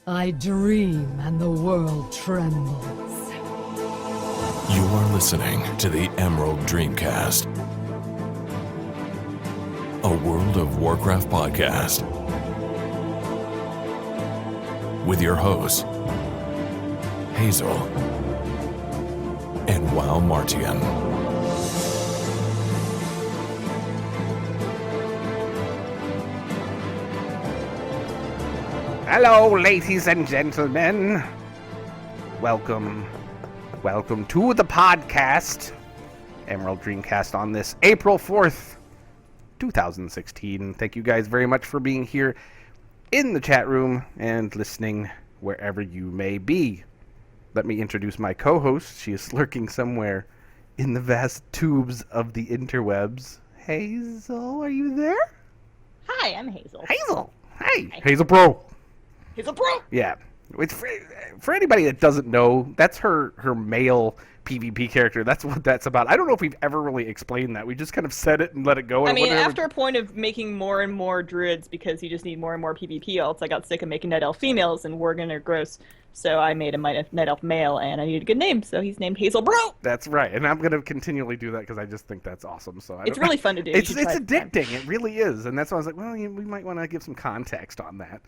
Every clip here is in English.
I dream and the world trembles. You are listening to the Emerald Dreamcast, a World of Warcraft podcast, with your hosts, Hazel and Wowmartiean. Hello, ladies and gentlemen. Welcome to the podcast, Emerald Dreamcast, on this April 4th, 2016. Thank you guys very much for being here in the chat room and listening wherever you may be. Let me introduce my co-host. She is lurking somewhere in the vast tubes of the interwebs. Hazel, are you there? Hi, I'm Hazel. Hazel! Hey, Hi. Hazel Pro! Hazel Pro! Yeah. It's for anybody that doesn't know, that's her male PvP character. That's what that's about. I don't know if we've ever really explained that. We just kind of said it and let it go. I mean, after a point of making more and more druids because you just need more and more PvP alts, I got sick of making Night Elf females and Worgen are gross. So I made a Night Elf male and I needed a good name, so he's named Hazel Bro! That's right, and I'm going to continually do that because I just think that's awesome. So it's really fun to do. It's addicting. It really is, and that's why I was like, well, we might want to give some context on that.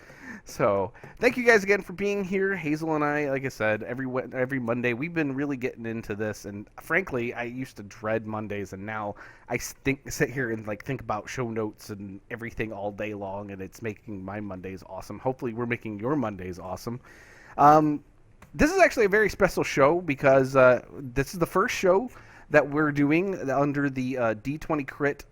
So thank you guys again for being here. Hazel and I, like I said, every Monday we've been really getting into this, and frankly, I used to dread Mondays, and now I sit here and think about show notes and everything all day long, and it's making my Mondays awesome. Hopefully, we're making your Mondays awesome. This is actually a very special show because this is the first show that we're doing under the D20 Crit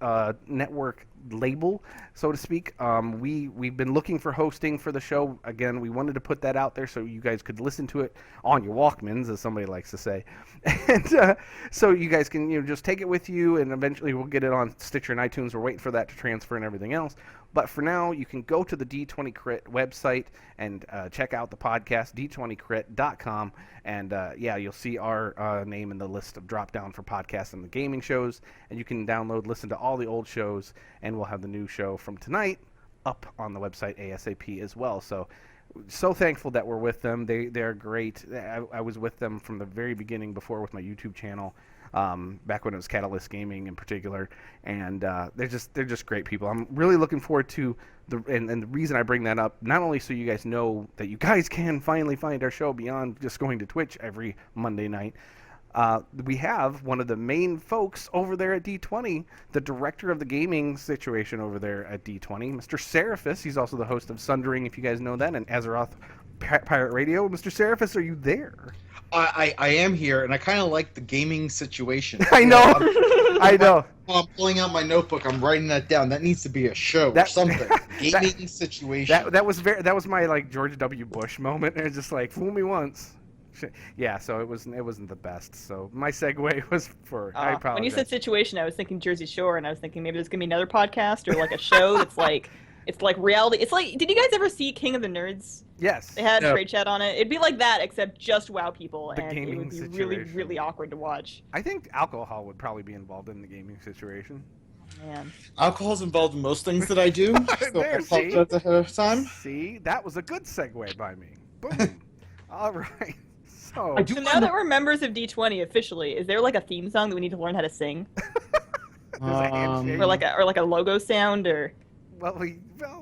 network label, so to speak. We've been looking for hosting for the show. Again, we wanted to put that out there so you guys could listen to it on your Walkmans, as somebody likes to say. And so you guys can just take it with you, and eventually we'll get it on Stitcher and iTunes. We're waiting for that to transfer and everything else. But for now, you can go to the D20 Crit website and check out the podcast, d20crit.com. And yeah, you'll see our name in the list of drop-down for podcasts and the gaming shows. And you can listen to all the old shows. And we'll have the new show from tonight up on the website ASAP as well. So thankful that we're with them. They're great. I was with them from the very beginning before with my YouTube channel. Back when it was Catalyst Gaming in particular, and they're just great people. I'm really looking forward to and the reason I bring that up, not only so you guys know that you guys can finally find our show beyond just going to Twitch every Monday night. We have one of the main folks over there at D20, the director of the gaming situation over there at D20, Mr. Ceraphus. He's also the host of Sundering, if you guys know that, and Azeroth Pirate Radio. Mr. Ceraphus, are you there? I am here, and I kind of like the gaming situation. I know. I know. While I'm pulling out my notebook, I'm writing that down. That needs to be a show or something. Gaming situation. That was my George W. Bush moment. It was just like, fool me once. Yeah, so it wasn't the best. So my segue was for. I apologize. When you said situation, I was thinking Jersey Shore, and I was thinking maybe there's gonna be another podcast or a show that's it's like reality. It's like, did you guys ever see King of the Nerds? Yes. They had Trade Chat on it. It'd be like that, except just WoW people, and it would be really, really awkward to watch. I think alcohol would probably be involved in the gaming situation. Man. Alcohol's involved in most things that I do. So I apologize ahead of time. See, that was a good segue by me. Boom. All right. So now that we're members of D20 officially, is there a theme song that we need to learn how to sing? Or like a logo sound or? Well,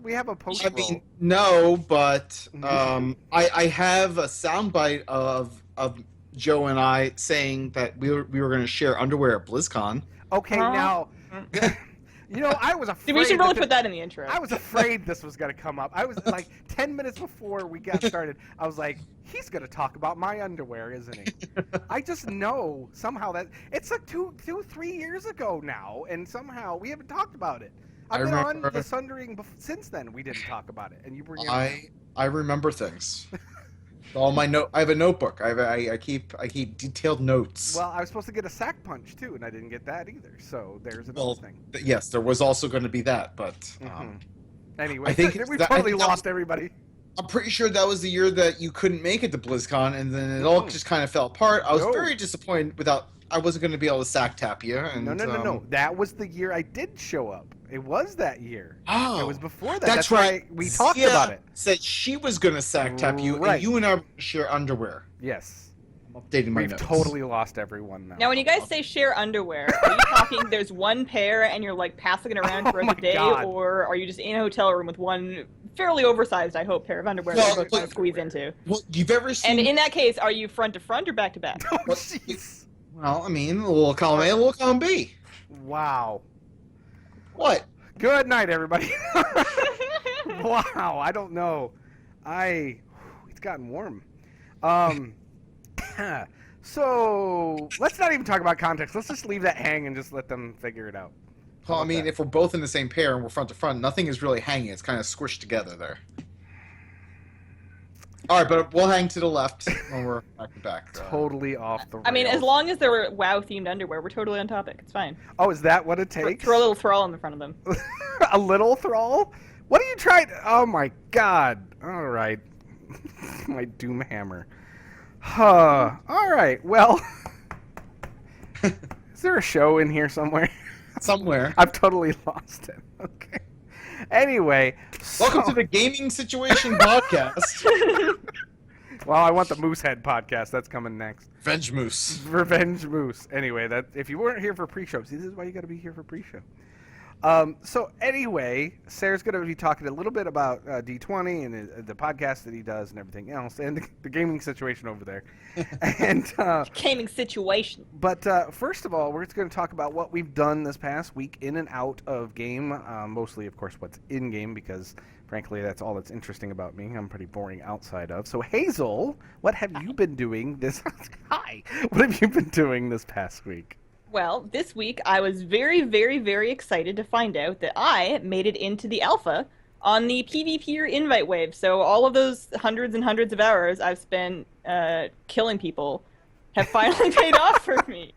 we have a post. I mean, no, but I have a soundbite of Joe and I saying that we were going to share underwear at BlizzCon. Okay, now, I was afraid. We should really put that in the intro. I was afraid this was going to come up. I was 10 minutes before we got started, I was like, he's going to talk about my underwear, isn't he? I just know somehow that it's 3 years ago now, and somehow we haven't talked about it. I've been on the Sundering since then. We didn't talk about it, and you bring it. I remember things. I have a notebook. I keep detailed notes. Well, I was supposed to get a sack punch too, and I didn't get that either. So there's another thing. Yes, there was also going to be that, but anyway, I think we totally lost everybody. I'm pretty sure that was the year that you couldn't make it to BlizzCon, and then it all just kind of fell apart. I was very disappointed I wasn't going to be able to sack tap you. And, No. That was the year I did show up. It was that year. Oh, it was before that. That's right. Why we talked about it. Said she was going to sack tap you, Right. and you and I were gonna share underwear. Yes. I'm updating my We've notes. totally lost everyone now. Now, when you guys say share underwear, are you talking there's one pair and you're like passing it around throughout my the day, God. or are you just in a hotel room with one fairly oversized, I hope, pair of underwear that you're both trying to squeeze into? Well, you've ever seen? And in that case, are you front to front or back to back? Oh, Well, jeez. Well, I mean, a little column A, a little column B. Wow. What? Good night, everybody. Wow. I don't know. It's gotten warm. So let's not even talk about context. Let's just leave that hang and just let them figure it out. Well, I about mean, that? if we're both in the same pair and we're front to front, nothing is really hanging. It's kind of squished together there. All right, but we'll hang to the left when we're back to back. Totally off the rails. I mean, as long as they're WoW-themed underwear, we're totally on topic. It's fine. Oh, is that what it takes? Throw a little thrall in the front of them. A little thrall? What are you trying? Oh my God! All right, my doom hammer. Huh. All right. Well, is there a show in here somewhere? Somewhere. I've totally lost it. Okay. Anyway, Welcome to the Gaming Situation Podcast. Well, I want the Moosehead podcast. That's coming next. Venge Moose. Revenge Moose. Anyway, that if you weren't here for pre-show, see, this is why you got to be here for pre-show. So anyway, Sarah's going to be talking a little bit about D20 and the podcast that he does and everything else, and the gaming situation over there. And Gaming situation. but first of all, we're just going to talk about what we've done this past week in and out of game. Mostly, of course, what's in game, because frankly, that's all that's interesting about me. I'm pretty boring outside of. So Hazel, what have you been doing this? Hi. What have you been doing this past week? Well, this week I was very, very, very excited to find out that I made it into the alpha on the PvP invite wave. So all of those hundreds and hundreds of hours I've spent killing people have finally paid off for me.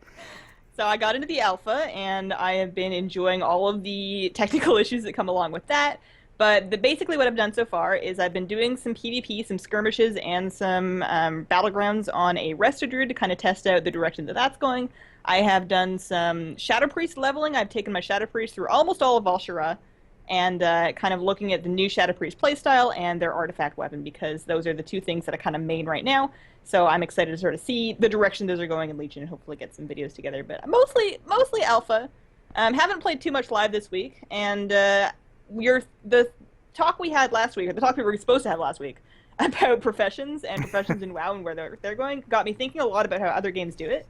So I got into the alpha, and I have been enjoying all of the technical issues that come along with that. But basically what I've done so far is I've been doing some PvP, some skirmishes, and some battlegrounds on a Resto Druid to kind of test out the direction that that's going. I have done some Shadow Priest leveling. I've taken my Shadow Priest through almost all of Val'sharah, and kind of looking at the new Shadow Priest playstyle and their artifact weapon, because those are the two things that I kind of main right now. So I'm excited to sort of see the direction those are going in Legion and hopefully get some videos together. But mostly alpha. Haven't played too much live this week, and the talk we had last week, or the talk we were supposed to have last week, about professions and professions in WoW and where they're going, got me thinking a lot about how other games do it.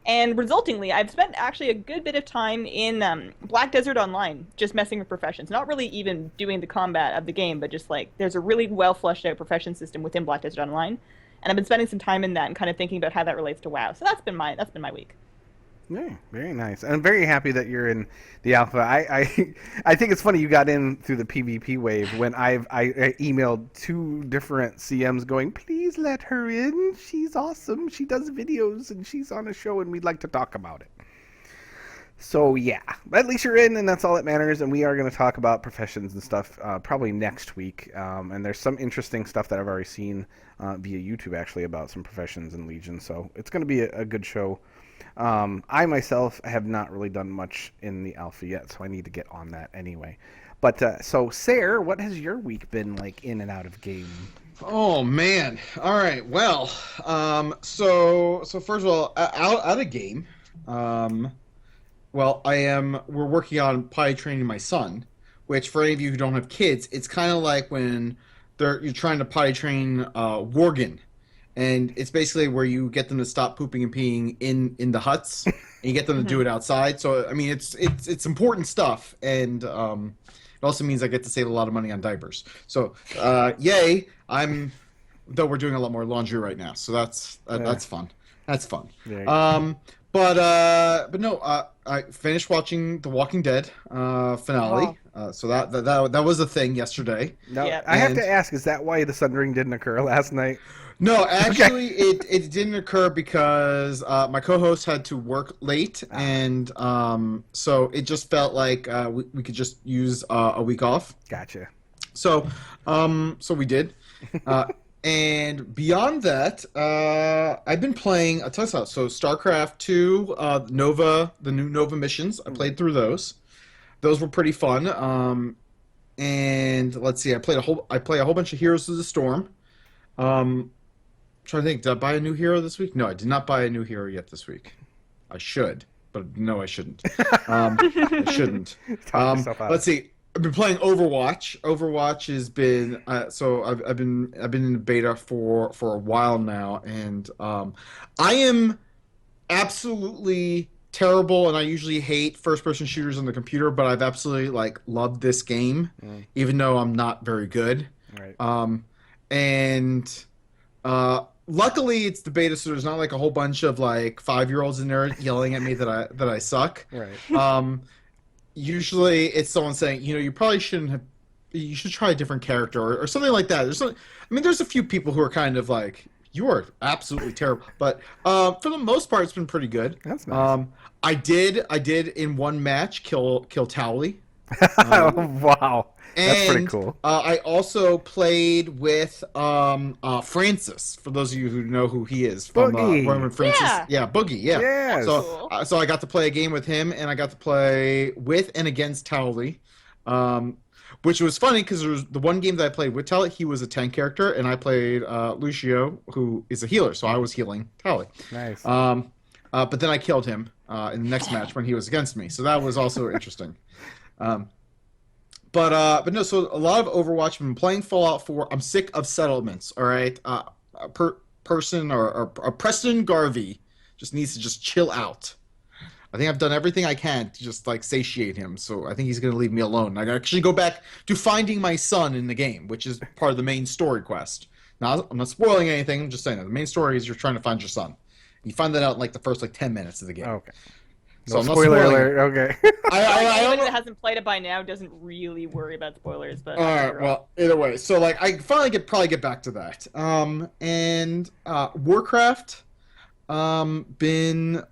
And resultingly, I've spent actually a good bit of time in Black Desert Online, just messing with professions. Not really even doing the combat of the game, but just like, there's a really well fleshed out profession system within Black Desert Online. And I've been spending some time in that and kind of thinking about how that relates to WoW. So that's been my week. Yeah, very nice. I'm very happy that you're in the alpha. I think it's funny you got in through the PvP wave when I emailed 2 different CMs going, please let her in. She's awesome. She does videos and she's on a show and we'd like to talk about it. So yeah, at least you're in, and that's all that matters. And we are going to talk about professions and stuff probably next week. And there's some interesting stuff that I've already seen via YouTube actually about some professions in Legion. So it's going to be a good show. I myself have not really done much in the alpha yet, so I need to get on that anyway. But so Sarah, what has your week been like in and out of game? Oh man! All right. Well, so first of all, out of game. Well, we're working on potty training my son, which for any of you who don't have kids, it's kind of like when you're trying to potty train Worgen. And it's basically where you get them to stop pooping and peeing in the huts, and you get them to do it outside. So I mean, it's important stuff, and it also means I get to save a lot of money on diapers. So yay! Though we're doing a lot more laundry right now, so that's fun. That's fun. Yeah. But no, I finished watching The Walking Dead finale. So that was a thing yesterday. No, Yep. I have to ask: is that why the Sundering didn't occur last night? No, actually, it didn't occur because my co-host had to work late, and so it just felt like we could just use a week off. Gotcha. So we did. And beyond that, I've been playing a ton of stuff. So StarCraft 2, Nova, the new Nova missions, I played through those. those were pretty fun. And let's see, I play a whole bunch of Heroes of the Storm. Trying to think, did I buy a new hero this week? No, I did not buy a new hero yet this week. I should, but no, I shouldn't. I shouldn't. Let's see. I've been playing Overwatch. Overwatch has been so I've been in the beta for a while now, and I am absolutely terrible, and I usually hate first-person shooters on the computer, but I've absolutely loved this game, even though I'm not very good. Right. And luckily it's the beta, so there's not a whole bunch of 5-year-olds in there yelling at me that I suck. Right. Usually it's someone saying, you probably shouldn't have. You should try a different character or something like that. There's a few people who are kind of you are absolutely terrible, but for the most part, it's been pretty good. That's nice. I did in one match kill Towley. Wow, that's pretty And cool. I also played with Francis. For those of you who know who he is, from Boogie. Roman Francis. Yeah. Boogie. Yeah. Yes. So, so I got to play a game with him, and I got to play with and against Towley, which was funny because there was the one game that I played with Towley. He was a tank character, and I played Lucio, who is a healer. So I was healing Towley. Nice. But then I killed him in the next match when he was against me. So that was also interesting. But no, so a lot of Overwatch. I've been playing Fallout 4. I'm sick of settlements, all right? A person or Preston Garvey just needs to just chill out. I think I've done everything I can to just satiate him, so I think he's going to leave me alone. I actually go back to finding my son in the game, which is part of the main story quest. Now, I'm not spoiling anything, I'm just saying that the main story is you're trying to find your son. You find that out in the first 10 minutes of the game. Okay. So I'm not spoiler spoiling alert. Okay. Anybody that hasn't played it by now doesn't really worry about spoilers, but All right. Well, either way, so I finally probably get back to that. And Warcraft, been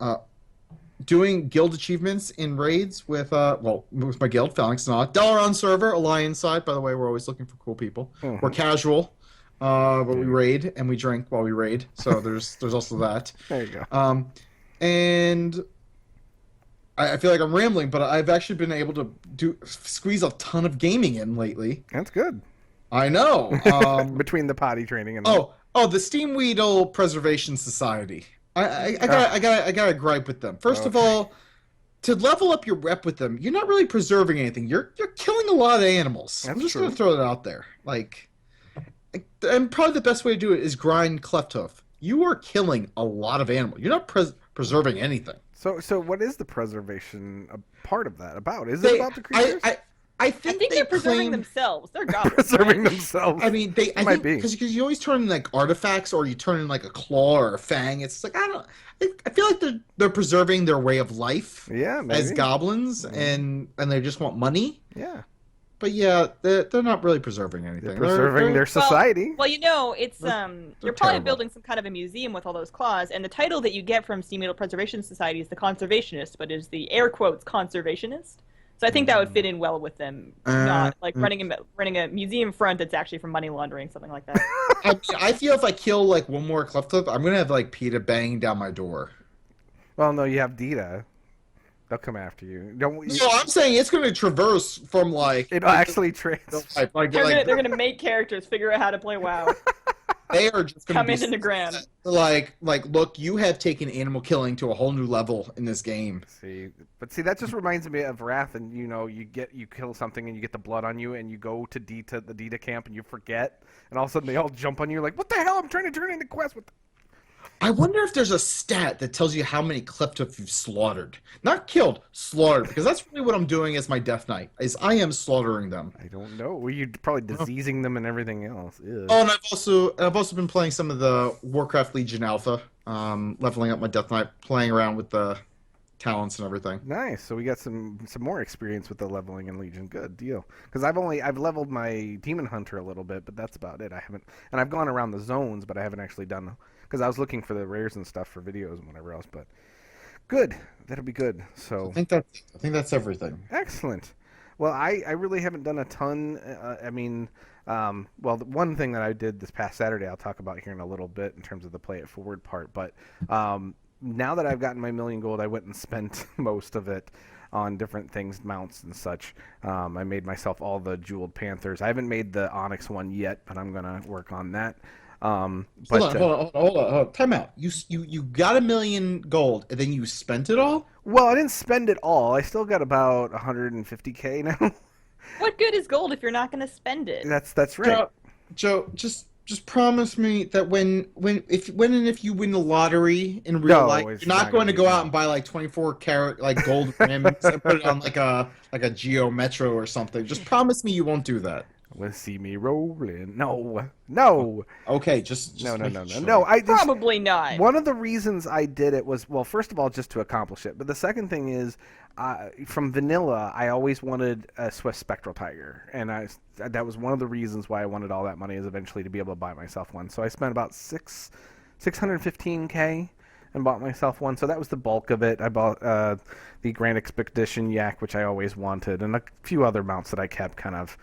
doing guild achievements in raids with with my guild, Phalanx Not. Dalaran server, Alliance side. By the way, we're always looking for cool people. We're casual, but we raid and we drink while we raid. So there's also that. There you go. And I feel like I'm rambling, but I've actually been able to squeeze a ton of gaming in lately. That's good. I know. Between the potty training and the Steamweedle Preservation Society. I got a gripe with them. First of all, to level up your rep with them, you're not really preserving anything. You're killing a lot of animals. I'm just going to throw that out there. And probably the best way to do it is grind Clefthoof. You are killing a lot of animals. You're not preserving anything. So what is the preservation part of that about? Is it about the creatures? I think they're preserving themselves. They're goblins. Preserving themselves. I mean, I think because you always turn in artifacts, or you turn in a claw or a fang. It's I feel like they're preserving their way of life. Yeah, maybe. As goblins, and they just want money. Yeah. But yeah, they're not really preserving anything. They're preserving their society. Well, it's you're probably terrible. building some kind of a museum with all those claws, and the title that you get from Steamweedle Preservation Society is the Conservationist, but is the air quotes conservationist. So I think that would fit in well with them, not running a museum front that's actually for money laundering, something like that. I feel if I kill one more Clefthoof, I'm gonna have PETA banging down my door. Well, no, you have Dita. They'll come after you. So I'm saying it's going to traverse from it'll actually they're going to make characters figure out how to play WoW. They are just going to come into the ground. Look, you have taken animal killing to a whole new level in this game. See, that just reminds me of Wrath, and you kill something and you get the blood on you, and you go to the Dita camp and you forget, and all of a sudden they all jump on you like, what the hell? I'm trying to turn in the quest. I wonder if there's a stat that tells you how many Clefthoof you've slaughtered. Not killed, slaughtered. Because that's really what I'm doing as my Death Knight, is I am slaughtering them. I don't know. Well, you're probably diseasing them and everything else. Ew. Oh, and I've also been playing some of the Warcraft Legion Alpha, leveling up my Death Knight, playing around with the talents and everything. Nice. So we got some more experience with the leveling in Legion. Good deal. Because I've leveled my Demon Hunter a little bit, but that's about it. I've gone around the zones, but I haven't actually done, because I was looking for the rares and stuff for videos and whatever else. But good, that'll be good. So I think that's everything. Excellent. Well, I really haven't done a ton. The one thing that I did this past Saturday, I'll talk about here in a little bit in terms of the play it forward part. But now that I've gotten my million gold, I went and spent most of it on different things, mounts and such. I made myself all the jeweled panthers. I haven't made the onyx one yet, but I'm gonna work on that. Hold on. Time out. You got 1,000,000 gold and then you spent it all? Well, I didn't spend it all. I still got about 150K now. What good is gold if you're not going to spend it? That's right. Joe, just promise me that when and if you win the lottery in real life, it's you're not not going to gonna go be out and buy like 24 karat like gold rims and put it on like a Geo Metro or something. Just promise me you won't do that. Let's see me rolling. No. Okay, just No. making sure. No, I just, Probably not. one of the reasons I did it was, well, first of all, just to accomplish it. But the second thing is, from vanilla, I always wanted a Swift Spectral Tiger, and that was one of the reasons why I wanted all that money, is eventually to be able to buy myself one. So I spent about 615K and bought myself one. So that was the bulk of it. I bought the Grand Expedition Yak, which I always wanted, and a few other mounts that I kept kind of,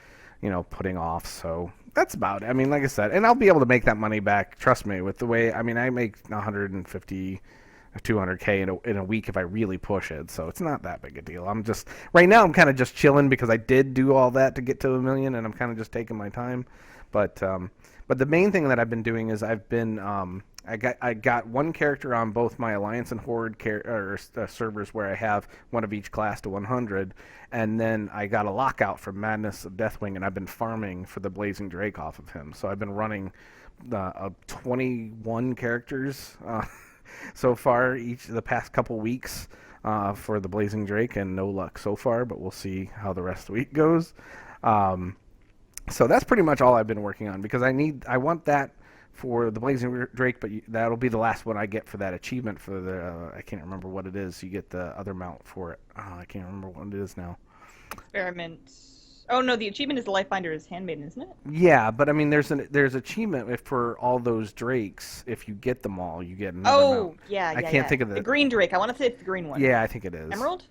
putting off. So that's about it. I mean, like I said, and I'll be able to make that money back. Trust me, with the way, I make 150, 200K in a week if I really push it. So it's not that big a deal. Right now I'm kind of just chilling because I did do all that to get to 1,000,000, and I'm kind of just taking my time. But the main thing that I've been doing is I've been, I got one character on both my Alliance and Horde servers where I have one of each class to 100, and then I got a lockout from Madness of Deathwing, and I've been farming for the Blazing Drake off of him. So I've been running 21 characters so far the past couple weeks for the Blazing Drake, and no luck so far, but we'll see how the rest of the week goes. So that's pretty much all I've been working on, because I want that for the Blazing Drake, but that'll be the last one I get for that achievement for the, I can't remember what it is. You get the other mount for it. I can't remember what it is now. Experiment. Oh no, the achievement is the Lifebinder's Handmaiden, isn't it? Yeah, but I mean, there's achievement for all those drakes. If you get them all, you get another mount. Yeah. I can't think of the green Drake. I want to say it's the green one. Yeah, I think it is. Emerald?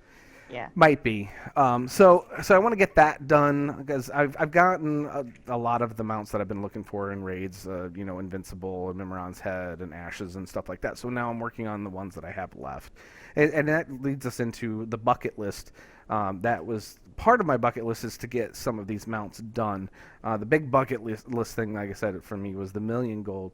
Yeah. Might be. So I want to get that done, because I've gotten a lot of the mounts that I've been looking for in raids, Invincible and Mimiron's Head and Ashes and stuff like that. So now I'm working on the ones that I have left. And that leads us into the bucket list. That was part of my bucket list, is to get some of these mounts done. The big bucket list thing, like I said, for me was the 1,000,000 gold.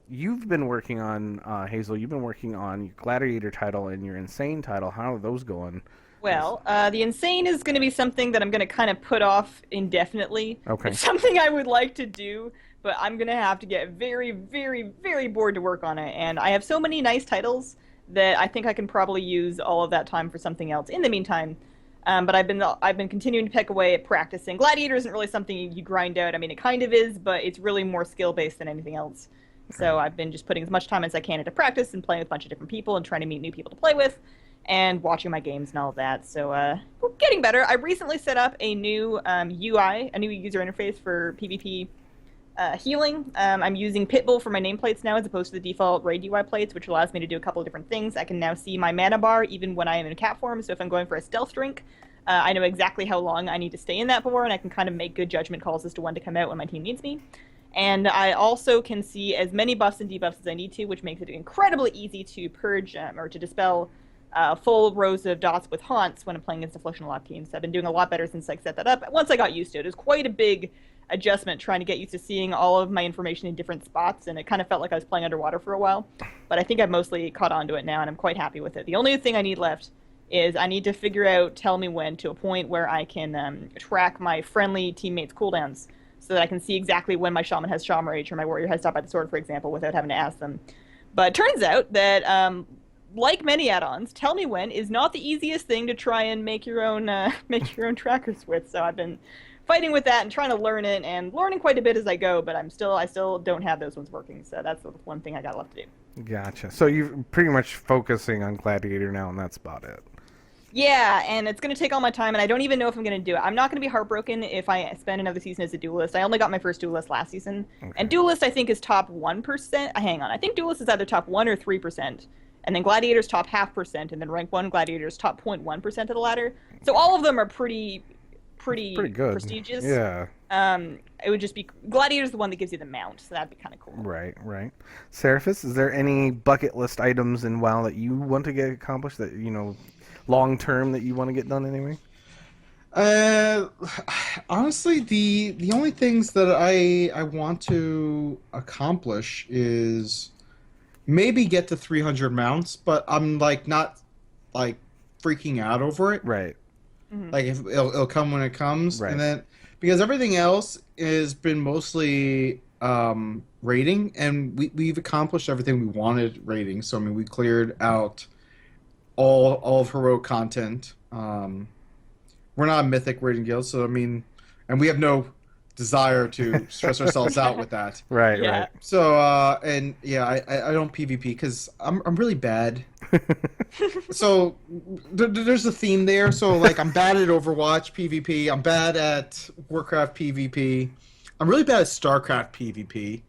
You've been working on, Hazel, you've been working on your Gladiator title and your Insane title. How are those going? Well, the Insane is going to be something that I'm going to kind of put off indefinitely. Okay. It's something I would like to do, but I'm going to have to get very, very, very bored to work on it. And I have so many nice titles that I think I can probably use all of that time for something else in the meantime. But I've been continuing to peck away at practicing. Gladiator isn't really something you grind out. I mean, it kind of is, but it's really more skill-based than anything else. So I've been just putting as much time as I can into practice and playing with a bunch of different people and trying to meet new people to play with and watching my games and all of that. So we're getting better. I recently set up a new UI, a new user interface for PvP healing. I'm using Pitbull for my nameplates now as opposed to the default raid UI plates, which allows me to do a couple of different things. I can now see my mana bar even when I am in cat form. So if I'm going for a stealth drink, I know exactly how long I need to stay in that for, and I can kind of make good judgment calls as to when to come out when my team needs me. And I also can see as many buffs and debuffs as I need to, which makes it incredibly easy to purge or to dispel full rows of dots with haunts when I'm playing against Affliction Lock teams. So I've been doing a lot better since I set that up. Once I got used to it, it was quite a big adjustment trying to get used to seeing all of my information in different spots, and it kind of felt like I was playing underwater for a while. But I think I've mostly caught on to it now, and I'm quite happy with it. The only thing I need left is I need to figure out Tell Me When to a point where I can track my friendly teammates' cooldowns, so that I can see exactly when my shaman has Shaman Rage or my warrior has Stop by the Sword, for example, without having to ask them. But it turns out that, like many add-ons, Tell Me When is not the easiest thing to try and make your own trackers with. So I've been fighting with that and trying to learn it, and learning quite a bit as I go. But I still don't have those ones working. So that's the one thing I got left to do. Gotcha. So you're pretty much focusing on Gladiator now, and that's about it. Yeah, and it's going to take all my time, and I don't even know if I'm going to do it. I'm not going to be heartbroken if I spend another season as a duelist. I only got my first duelist last season. Okay. And duelist, I think, is top 1%. Hang on. I think duelist is either top 1 or 3%. And then gladiator's top 0.5%, and then rank 1 gladiator's top 0.1% of the ladder. So all of them are pretty pretty good. prestigious. Yeah. It would just be Gladiator's the one that gives you the mount, so that'd be kind of cool. Right. Ceraphus, is there any bucket list items in WoW that you want to get accomplished that long term that you want to get done anyway? Honestly, the only things that I want to accomplish is maybe get to 300 mounts, but I'm like not like freaking out over it. Right. Like if it'll come when it comes, Right. and then because everything else has been mostly rating, and we've accomplished everything we wanted rating. So I mean, we cleared out all of heroic content. We're not a mythic rating guild, so I mean, and we have no desire to stress ourselves out with that. Right. Yeah. Right. So and yeah, I don't PvP because I'm really bad. So there's a theme there. So like I'm bad at Overwatch PvP. I'm bad at Warcraft PvP. I'm really bad at StarCraft PvP.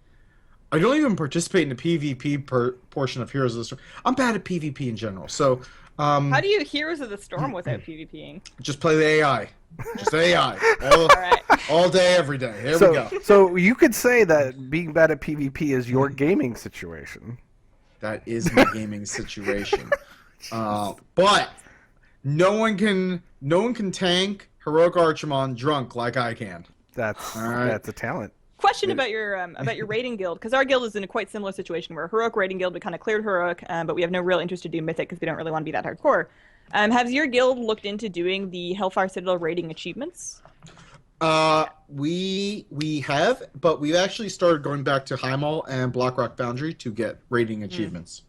I don't even participate in the PvP portion of Heroes of the Storm. I'm bad at PvP in general. So How do you Heroes of the Storm without PvPing? just play the AI. Just AI. Alright. All day, every day. Here we go. So you could say that being bad at PvP is your gaming situation. That is my gaming situation. But no one can tank Heroic Archimon drunk like I can. That's right. That's a talent. Question about your raiding guild, because our guild is in a quite similar situation where Heroic raiding guild, we kind of cleared Heroic, but we have no real interest to do Mythic because we don't really want to be that hardcore. Has your guild looked into doing the Hellfire Citadel raiding achievements? We have, but we've actually started going back to Heimal and Blackrock Foundry to get raiding achievements.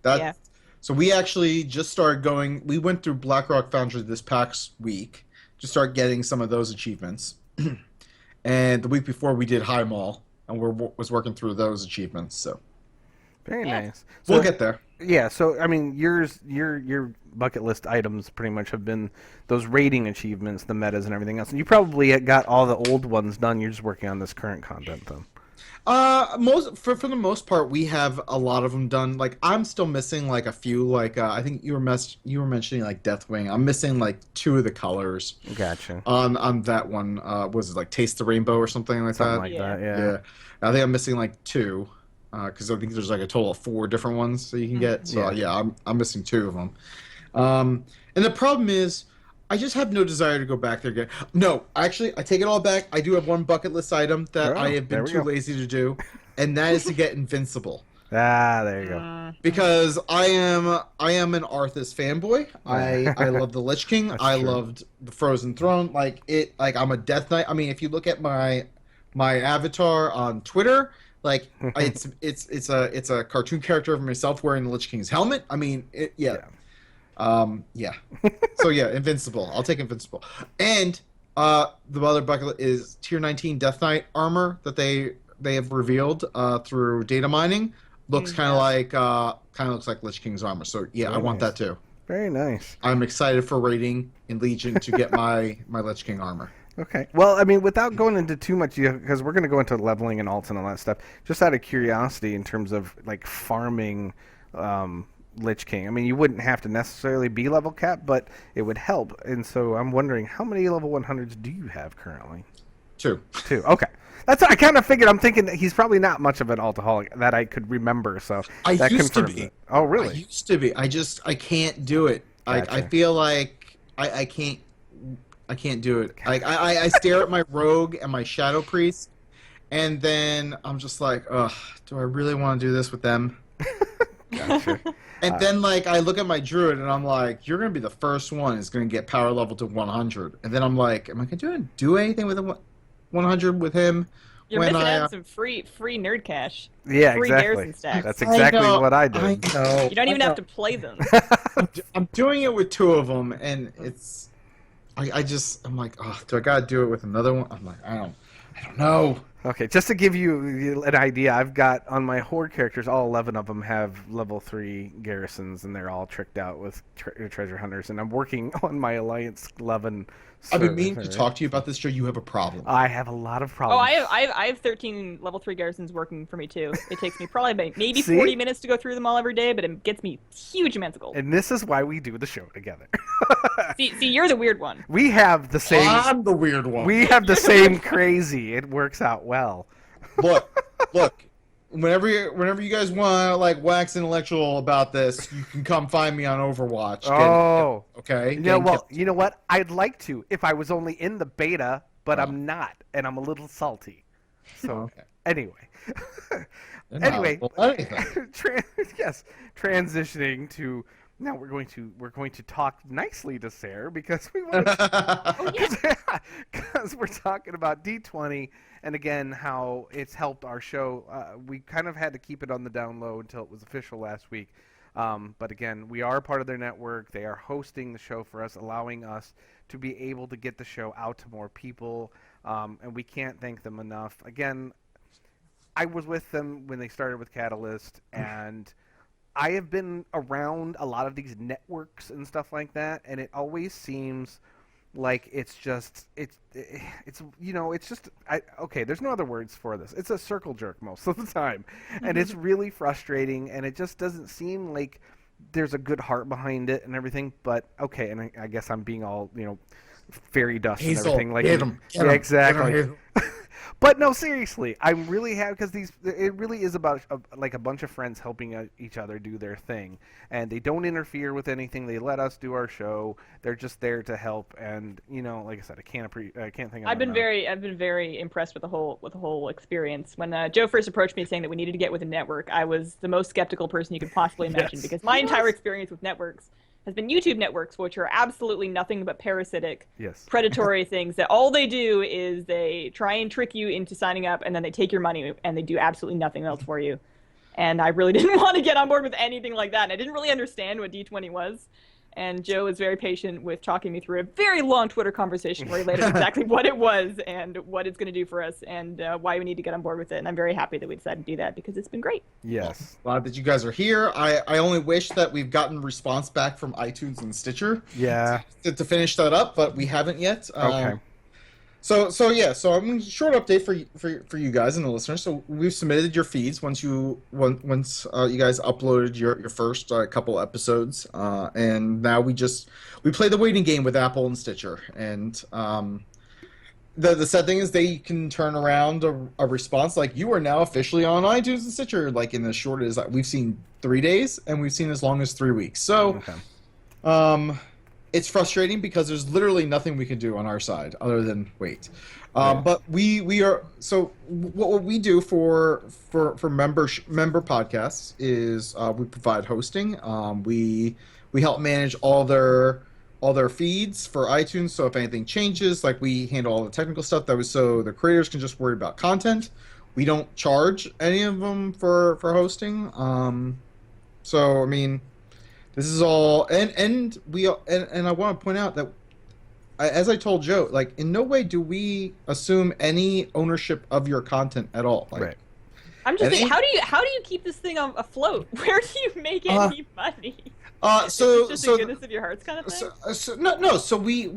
Yeah. So we actually just started going. We went through Blackrock Foundry this past week to start getting some of those achievements. And the week before we did Heimal, and was working through those achievements. So Very nice. we'll So- get there. Yeah, so I mean, your bucket list items pretty much have been those rating achievements, the metas, and everything else. And you probably got all the old ones done. You're just working on this current content, though. For the most part, we have a lot of them done. Like I'm still missing like a few. Like I think you were mentioning like Deathwing. I'm missing like 2 of the colors. Gotcha. On that one, was it like Taste the Rainbow or something like Something that? like Yeah. that. Yeah. Yeah, I think I'm missing like 2, because I think there's like a total of 4 different ones that you can get. So Yeah. I'm missing 2 of them. And the problem is, I just have no desire to go back there again. No, actually, I take it all back. I do have one bucket list item that Oh, I have there been we too go. lazy to do, and that is to get Invincible. Ah, there you go. Because I am an Arthas fanboy. I love the Lich King. That's I true. loved the Frozen Throne. Like I'm a Death Knight. I mean, if you look at my avatar on Twitter, like it's a cartoon character of myself wearing the Lich King's helmet. I mean, yeah. So yeah, Invincible. I'll take Invincible. And the other bucket is tier 19 Death Knight armor that they have revealed through data mining. Looks kind of looks like Lich King's armor. So yeah, I want nice. that too. Very nice. I'm excited for raiding in Legion to get my Lich King armor. Okay. Well, I mean, without going into too much, because we're going to go into leveling and alts and all that stuff, just out of curiosity in terms of, like, farming Lich King. I mean, you wouldn't have to necessarily be level cap, but it would help. And so I'm wondering, how many level 100s do you have currently? 2. 2. Okay. I kind of figured. I'm thinking he's probably not much of an altaholic that I could remember. So I that used to confirms be. it. Oh, I really? used to be. I can't do it. I Gotcha. feel like I can't do it. I stare at my rogue and my shadow priest, and then I'm just like, ugh, do I really want to do this with them? Gotcha. And then like I look at my druid and I'm like, you're gonna be the first one who's gonna get power level to 100. And then I'm like, am I gonna do anything with 100 with him? You're when missing I, out some free nerd cash. Yeah, Free exactly. garrison stacks. That's exactly what I did. I know. You don't even have to play them. I'm doing it with 2 of them, and it's. I'm like, oh, do I gotta do it with another one? I'm like, I don't know. Okay, just to give you an idea, I've got on my horde characters, all 11 of them have level 3 garrisons, and they're all tricked out with treasure hunters. And I'm working on my Alliance 11. I've been meaning to talk to you about this, Joe. You have a problem. I have a lot of Oh, problems. I have 13 level 3 garrisons working for me too. It takes me probably maybe See? 40 minutes to go through them all every day, but it gets me huge amounts of gold. And this is why we do the show together. See, you're the weird one. We have the same. I'm the weird one. We have the same crazy. It works out well. Look. Whenever you guys want to like wax intellectual about this, you can come find me on Overwatch. Okay. You know what? I'd like to if I was only in the beta, but I'm not, and I'm a little salty. So anyway, yes. Transitioning to now, we're going to talk nicely to Sarah because we want to, because we're talking about D20. And again, how it's helped our show. We kind of had to keep it on the down low until it was official last week. But again, we are part of their network. They are hosting the show for us, allowing us to be able to get the show out to more people. And we can't thank them enough. Again, I was with them when they started with Catalyst, and I have been around a lot of these networks and stuff like that, and it always seems like it's just there's no other words for this. It's a circle jerk most of the time, and it's really frustrating, and it just doesn't seem like there's a good heart behind it and everything. But okay, and I guess I'm being all fairy dust and everything like get 'em, exactly. But no, seriously, I'm really happy because it really is about like a bunch of friends helping each other do their thing, and they don't interfere with anything. They let us do our show. They're just there to help, and like I said, I can't think. I've been very impressed with the whole experience. When Joe first approached me saying that we needed to get with a network, I was the most skeptical person you could possibly imagine because my entire experience with networks has been YouTube networks, which are absolutely nothing but parasitic, predatory things that all they do is they try and trick you into signing up, and then they take your money, and they do absolutely nothing else for you. And I really didn't want to get on board with anything like that, and I didn't really understand what D20 was. And Joe was very patient with talking me through a very long Twitter conversation where he laid out exactly what it was and what it's going to do for us and why we need to get on board with it. And I'm very happy that we decided to do that because it's been great. Yes. Glad that you guys are here. I only wish that we've gotten response back from iTunes and Stitcher. Yeah. To finish that up, but we haven't yet. Okay. So I'm short update for you guys and the listeners. So we've submitted your feeds once you guys uploaded your first couple episodes, and now we play the waiting game with Apple and Stitcher. And the sad thing is they can turn around a response like you are now officially on iTunes and Stitcher like in the short as we've seen 3 days and we've seen as long as 3 weeks. So. Okay. It's frustrating because there's literally nothing we can do on our side other than wait. But we are so what we do for member podcasts is we provide hosting. We help manage all their feeds for iTunes. So if anything changes, like we handle all the technical stuff. So the creators can just worry about content. We don't charge any of them for hosting. So I mean. This is all, and I want to point out that, as I told Joe, like in no way do we assume any ownership of your content at all. Like, right. I'm just thinking, how do you keep this thing afloat? Where do you make any money? So it's just the goodness of your hearts kind of thing. No. So we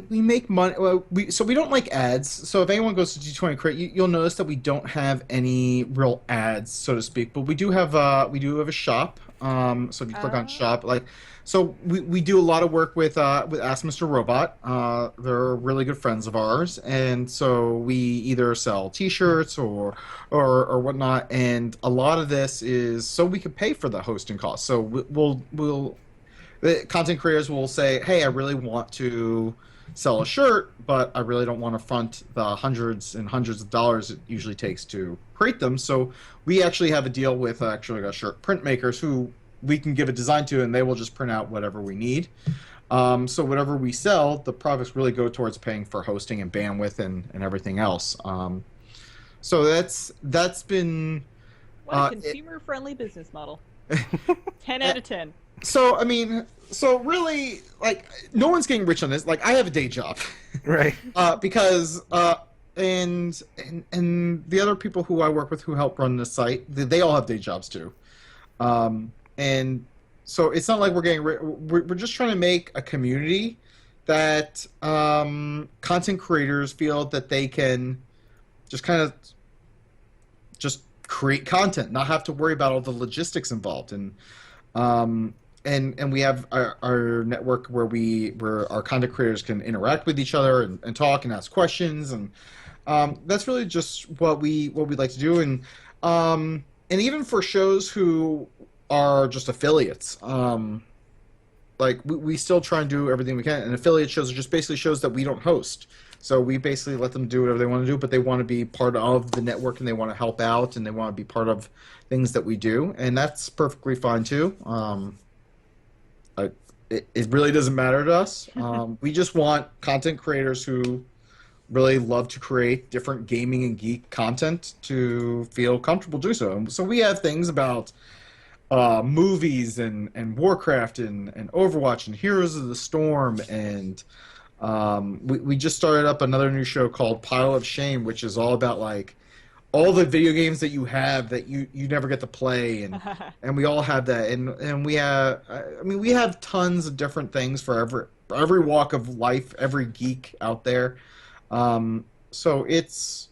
make money. Well, we don't like ads. So if anyone goes to D20 Crit, you'll notice that we don't have any real ads, so to speak. But we do have a shop. So if you click on shop, so we do a lot of work with Ask Mr. Robot. They're really good friends of ours, and so we either sell T-shirts or whatnot. And a lot of this is so we can pay for the hosting costs. So the content creators will say, "Hey, I really want to sell a shirt, but I really don't want to front the hundreds and hundreds of dollars it usually takes to create them." So we actually have a deal with shirt printmakers who we can give a design to, and they will just print out whatever we need. So whatever we sell, the profits really go towards paying for hosting and bandwidth and everything else. So that's been what a consumer-friendly business model. 10 out of 10. So I mean, really, like, no one's getting rich on this. Like, I have a day job, right? Because and the other people who I work with who help run the site, they all have day jobs too. And so it's not like we're getting we're just trying to make a community that content creators feel that they can just kind of just create content, not have to worry about all the logistics involved. And and we have our network where our content creators can interact with each other and talk and ask questions, and that's really just what we like to do. And even for shows who are just affiliates, like we still try and do everything we can. And affiliate shows are just basically shows that we don't host. So we basically let them do whatever they want to do, but they want to be part of the network and they want to help out and they want to be part of things that we do, and that's perfectly fine too. It really doesn't matter to us. We just want content creators who really love to create different gaming and geek content to feel comfortable doing so. And so we have things about movies and Warcraft and Overwatch and Heroes of the Storm, and we just started up another new show called Pile of Shame, which is all about like all the video games that you have that you never get to play, and we all have that, and we have, I mean, we have tons of different things for every walk of life, every geek out there. So it's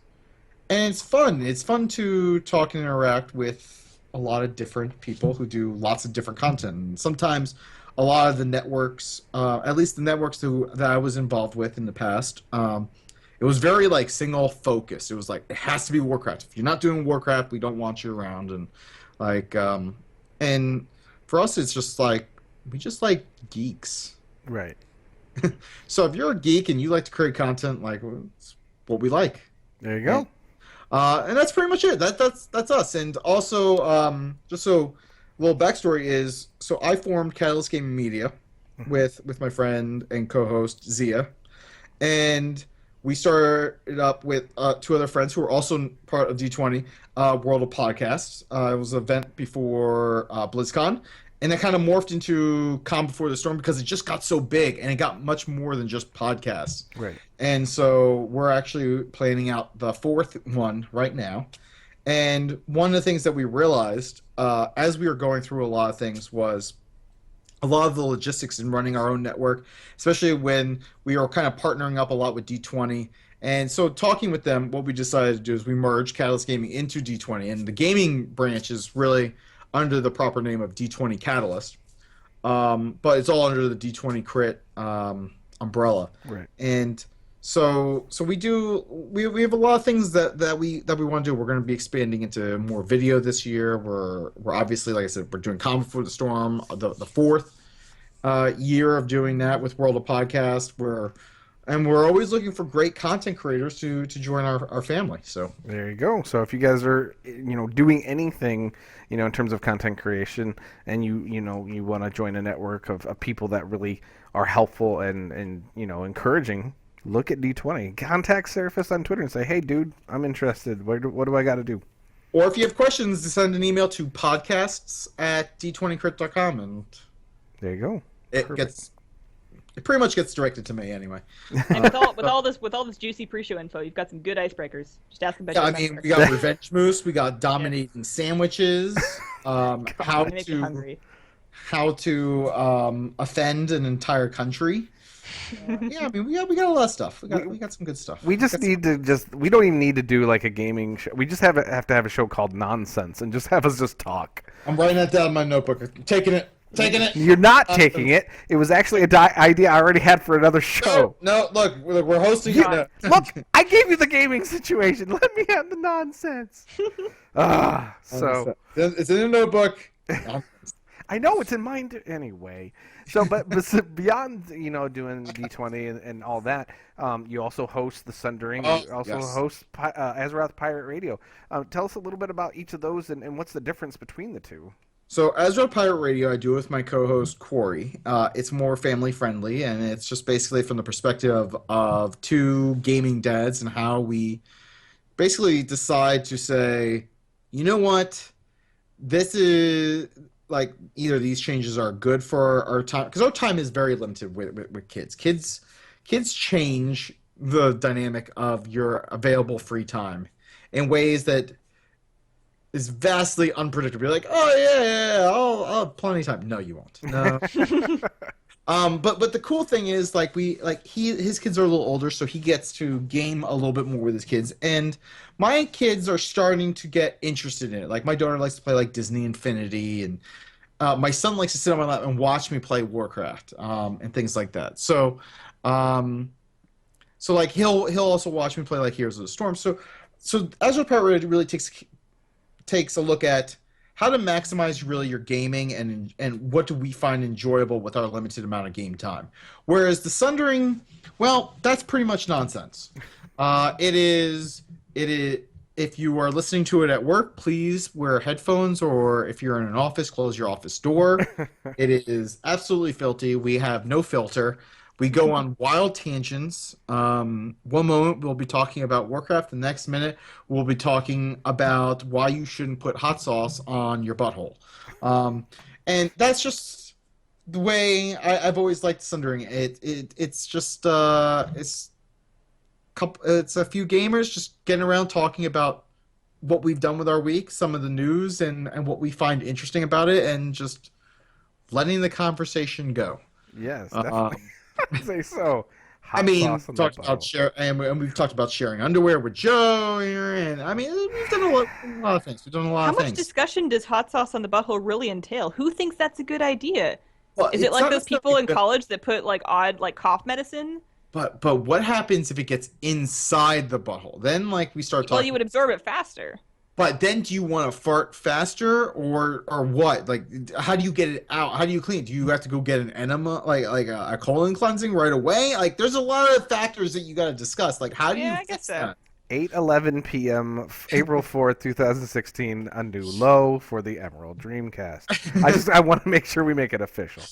fun. It's fun to talk and interact with a lot of different people who do lots of different content. And sometimes a lot of the networks, at least the networks that I was involved with in the past, it was very like single focused. It was like it has to be Warcraft. If you're not doing Warcraft, we don't want you around. And like, and for us, it's just like we just like geeks. Right. So if you're a geek and you like to create content, like it's what we like. There you go. And that's pretty much it. That's us. And also, just so a little backstory is, so I formed Catalyst Gaming Media with my friend and co-host Zia, and we started up with two other friends who are also part of D20, World of Podcasts. It was an event before BlizzCon, and it kind of morphed into Calm Before the Storm because it just got so big, and it got much more than just podcasts. Right. And so we're actually planning out the fourth one right now. And one of the things that we realized as we were going through a lot of things was a lot of the logistics in running our own network, especially when we were kind of partnering up a lot with D20. And so talking with them, what we decided to do is we merged Catalyst Gaming into D20. And the gaming branch is really under the proper name of D20 Catalyst. But it's all under the D20 Crit umbrella. Right. And so we have a lot of things that we want to do. We're going to be expanding into more video this year. We're obviously, like I said, we're doing Calm Before the Storm, the fourth year of doing that with World of Podcast. We're always looking for great content creators to join our family. So there you go. So if you guys are doing anything in terms of content creation, and you want to join a network of people that really are helpful and encouraging, look at D20. Contact Ceraphus on Twitter and say, hey, dude, I'm interested. What do I got to do? Or if you have questions, send an email to podcasts@d20crit.com, and there you go. It pretty much gets directed to me anyway. And with all this juicy pre-show info, you've got some good icebreakers. Just ask about. Yeah, I mean, we got Revenge Moose, we got dominating sandwiches, how to offend an entire country. Yeah, I mean, we got a lot of stuff. We got some good stuff. We just need to we don't even need to do like a gaming show. We just have to have a show called Nonsense and just have us just talk. I'm writing that down in my notebook. I'm taking it. You're not taking it. It was actually an idea I already had for another show. No, look, we're hosting it now. Look, I gave you the gaming situation. Let me have the nonsense. So it's in the notebook. I know it's in mine anyway. So, but beyond doing D20 and all that, you also host the Sundering. You also host Azeroth Pirate Radio. Tell us a little bit about each of those and what's the difference between the two. So Azeroth Pirate Radio, I do with my co-host Corey. It's more family friendly, and it's just basically from the perspective of two gaming dads and how we basically decide to say, you know what, this is like either these changes are good for our time, because our time is very limited with kids. Kids change the dynamic of your available free time in ways that is vastly unpredictable. You're like, oh yeah, I'll have plenty of time. No, you won't. No. But the cool thing is, his kids are a little older, so he gets to game a little bit more with his kids, and my kids are starting to get interested in it. Like my daughter likes to play like Disney Infinity, and my son likes to sit on my lap and watch me play Warcraft, and things like that. So like he'll also watch me play like Heroes of the Storm. So Azure Power really takes a look at how to maximize really your gaming and what do we find enjoyable with our limited amount of game time. Whereas the Sundering, well, that's pretty much nonsense. It is. If you are listening to it at work, please wear headphones, or if you're in an office, close your office door. It is absolutely filthy. We have no filter. We go on wild tangents. One moment we'll be talking about Warcraft. The next minute we'll be talking about why you shouldn't put hot sauce on your butthole. And that's just the way I've always liked Sundering. It's just it's a few gamers just getting around talking about what we've done with our week, some of the news, and what we find interesting about it, and just letting the conversation go. Yes, definitely. I'd say so. I mean, we've talked about sharing underwear with Joe, and I mean, we've done a lot of things. How much discussion does hot sauce on the butthole really entail? Who thinks that's a good idea? Well, is it like those people in college that put like odd like cough medicine? But what happens if it gets inside the butthole? Then like we start talking. Well, you would absorb it faster. But then do you want to fart faster or what? Like, how do you get it out? How do you clean it? Do you have to go get an enema, like a colon cleansing right away? Like, there's a lot of factors that you got to discuss. Like, how do you fix that? 8:11 p.m. April 4th, 2016, a new low for the Emerald Dreamcast. I want to make sure we make it official.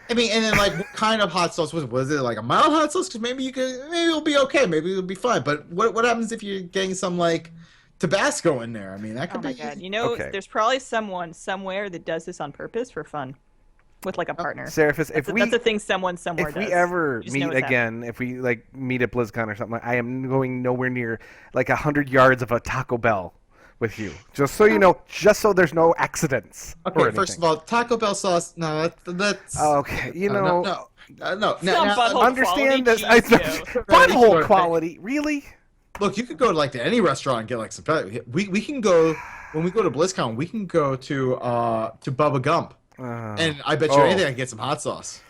I mean, and then like, what kind of hot sauce was it? Like a mild hot sauce? Because maybe it'll be okay. Maybe it'll be fine. But what happens if you're getting some like Tabasco in there? I mean, that could be. Oh my god! You know, there's probably someone somewhere that does this on purpose for fun, with like a partner. Ceraphus, that's a thing someone somewhere does. If we ever meet again, if we like meet at BlizzCon or something, I am going nowhere near like 100 yards of a Taco Bell with you. Just so you know, just so there's no accidents. Okay, first of all, Taco Bell sauce. No, that's okay. You know, no. Understand this. Butthole quality, really? Look, you could go to like to any restaurant and get like some. We can go when we go to BlizzCon. We can go to Bubba Gump, and I bet you anything I can get some hot sauce.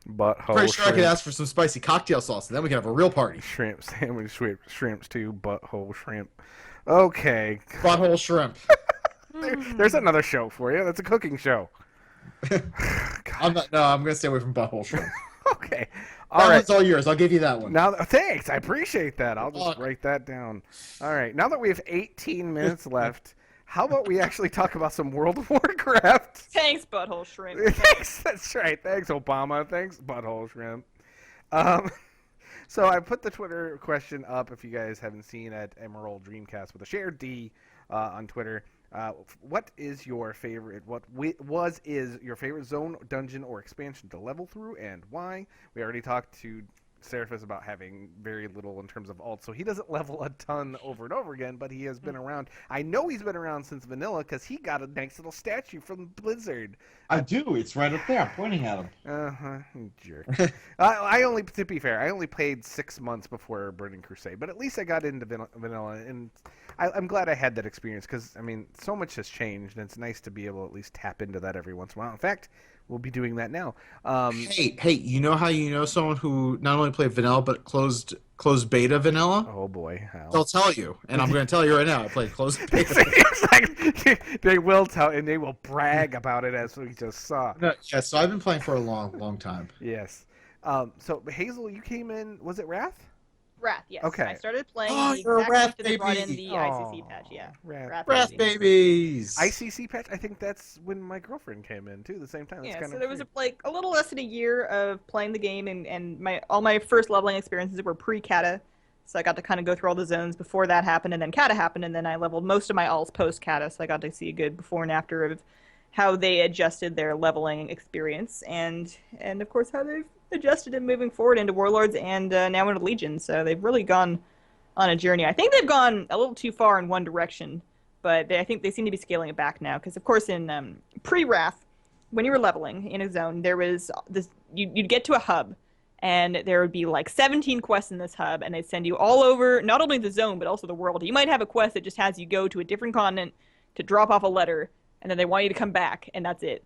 Butthole. Pretty sure I could ask for some spicy cocktail sauce, and then we can have a real party. Shrimp sandwich, shrimps too. Butthole shrimp. Okay. Butthole shrimp. There's another show for you. That's a cooking show. I'm gonna stay away from butthole shrimp. Okay. That one's all yours. I'll give you that one. Now, thanks. I appreciate that. I'll just write that down. All right. Now that we have 18 minutes left, how about we actually talk about some World of Warcraft? Thanks, butthole shrimp. Thanks. That's right. Thanks, Obama. Thanks, butthole shrimp. So I put the Twitter question up if you guys haven't seen at Emerald Dreamcast with a shared D on Twitter. What is your favorite? Is your favorite zone, dungeon, or expansion to level through, and why? We already talked to Ceraphus about having very little in terms of alt, so he doesn't level a ton over and over again, but he has been around. I know he's been around since vanilla because he got a nice little statue from Blizzard. I do. It's right up there. I'm pointing at him. Jerk. To be fair, I only played 6 months before Burning Crusade, but at least I got into vanilla, and I'm glad I had that experience because, I mean, so much has changed, and it's nice to be able to at least tap into that every once in a while. In fact, we'll be doing that now. Hey, you know how you know someone who not only played vanilla but closed beta vanilla? Oh boy, how? They'll tell you, and I'm going to tell you right now. I played closed beta. It's like they will tell, and they will brag about it as we just saw. No, yeah, so I've been playing for a long time. Yes. So Hazel, you came in. Was it Wrath? Wrath, yes. Okay. I started playing you're a Wrath after they brought in baby. the ICC patch, yeah. Wrath babies. ICC patch? I think that's when my girlfriend came in, too, the same time. That's so there was a little less than a year of playing the game, and all my first leveling experiences were pre-Kata, so I got to kind of go through all the zones before that happened, and then Kata happened, and then I leveled most of my alts post-Kata, so I got to see a good before and after of how they adjusted their leveling experience, and of course how they've adjusted it moving forward into Warlords and now into Legion. So they've really gone on a journey. I think they've gone a little too far in one direction, but I think they seem to be scaling it back now. Because of course in pre-Wrath, when you were leveling in a zone, there was this. You'd get to a hub, and there would be like 17 quests in this hub, and they'd send you all over not only the zone but also the world. You might have a quest that just has you go to a different continent to drop off a letter and then they want you to come back, and that's it.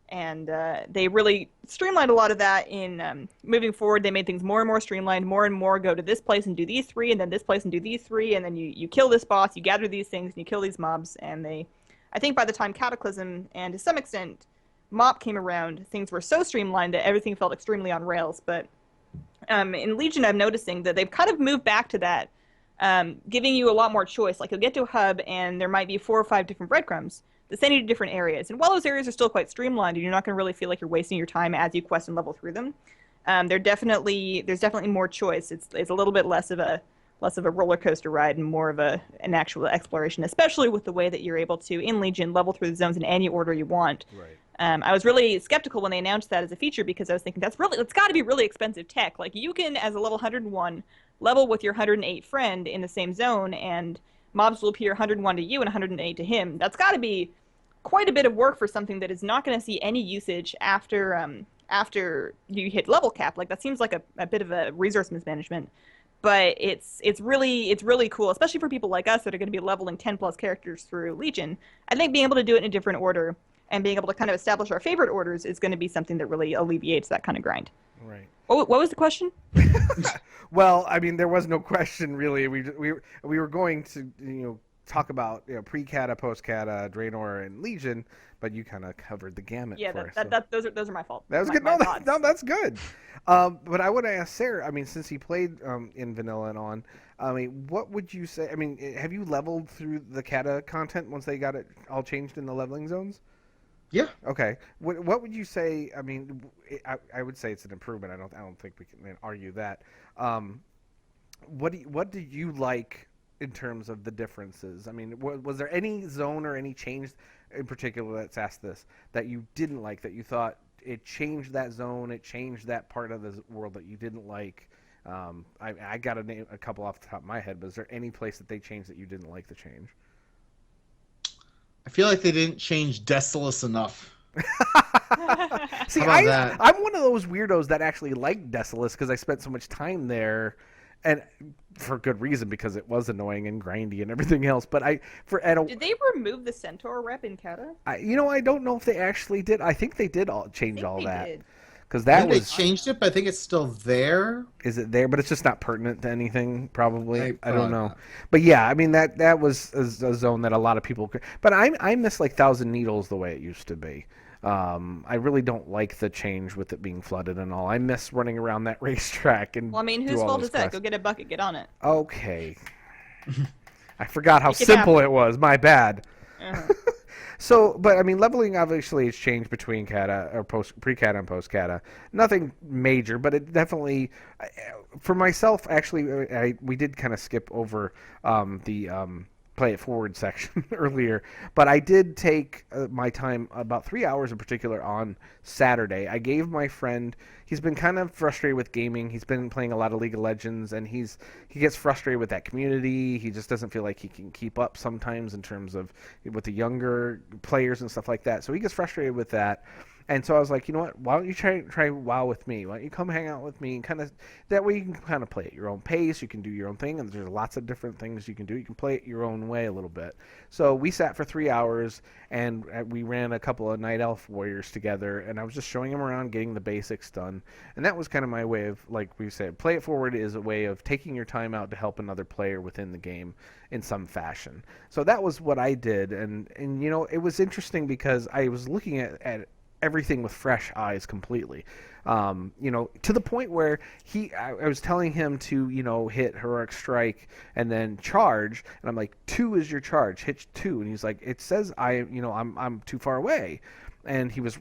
And they really streamlined a lot of that in moving forward. They made things more and more streamlined, more and more go to this place and do these 3, and then this place and do these 3, and then you kill this boss, you gather these things, and you kill these mobs. And I think by the time Cataclysm and to some extent Mop came around, things were so streamlined that everything felt extremely on rails. But in Legion, I'm noticing that they've kind of moved back to that, giving you a lot more choice. Like, you'll get to a hub, and there might be 4 or 5 different breadcrumbs that send you to different areas. And while those areas are still quite streamlined, and you're not going to really feel like you're wasting your time as you quest and level through them, there's definitely more choice. It's a little bit less of a roller coaster ride and more of an actual exploration, especially with the way that you're able to, in Legion, level through the zones in any order you want. Right. I was really skeptical when they announced that as a feature, because I was thinking, it's got to be really expensive tech. Like, you can, as a level 101, level with your 108 friend in the same zone, and mobs will appear 101 to you and 108 to him. That's got to be quite a bit of work for something that is not going to see any usage after you hit level cap. Like, that seems like a bit of a resource mismanagement. But it's really cool, especially for people like us that are going to be leveling 10 plus characters through Legion. I think being able to do it in a different order and being able to kind of establish our favorite orders is going to be something that really alleviates that kind of grind. Right. What was the question? Well, I mean, there was no question really. We were going to talk about pre-Cata, post-Cata, Draenor, and Legion, but you kind of covered the gamut. Yeah, for those are my fault. That was good. No, that's good. But I want to ask Sarah. I mean, since he played in vanilla and on, I mean, what would you say? I mean, have you leveled through the Cata content once they got it all changed in the leveling zones? Yeah. Okay. What would you say? I mean, I would say it's an improvement. I don't think we can argue that. What did you like in terms of the differences? I mean, was there any zone or any change in particular, let's ask this, that you didn't like, that you thought it changed that zone, it changed that part of the world that you didn't like? I got to name a couple off the top of my head, but is there any place that they changed that you didn't like the change? I feel like they didn't change Desolace enough. See, How about that? I'm one of those weirdos that actually liked Desolace because I spent so much time there, and for good reason, because it was annoying and grindy and everything else. But did they remove the Centaur rep in Cata? I don't know if they actually did. I think they did change all that. Did. Because I think they changed it, but I think it's still there. Is it there? But it's just not pertinent to anything, probably. I don't know. not. But yeah, I mean, that was a zone that a lot of people could. But I miss like Thousand Needles the way it used to be. I really don't like the change with it being flooded and all. I miss running around that racetrack and. Well, I mean, whose fault is that? Go get a bucket, get on it. Okay. I forgot how simple it was. My bad. Uh-huh. So, but I mean, leveling obviously has changed between Cata or pre-Cata and post-Cata. Nothing major, but it definitely, for myself, actually, we did kind of skip over the play it forward section earlier, but I did take my time, about 3 hours in particular, on Saturday. I gave my friend, he's been kind of frustrated with gaming. He's been playing a lot of League of Legends, and he gets frustrated with that community. He just doesn't feel like he can keep up sometimes in terms of with the younger players and stuff like that. So he gets frustrated with that. And so I was like, you know what? Why don't you try WoW with me? Why don't you come hang out with me? And kind of that way you can kind of play at your own pace. You can do your own thing, and there's lots of different things you can do. You can play it your own way a little bit. So we sat for 3 hours, and we ran a couple of Night Elf warriors together, and I was just showing him around, getting the basics done. And that was kind of my way of, like we said, play it forward is a way of taking your time out to help another player within the game in some fashion. So that was what I did, and it was interesting because I was looking at everything with fresh eyes completely, to the point where I was telling him to hit heroic strike and then charge, and I'm like, 2 is your charge, hit 2, and he's like, it says I'm too far away, and he was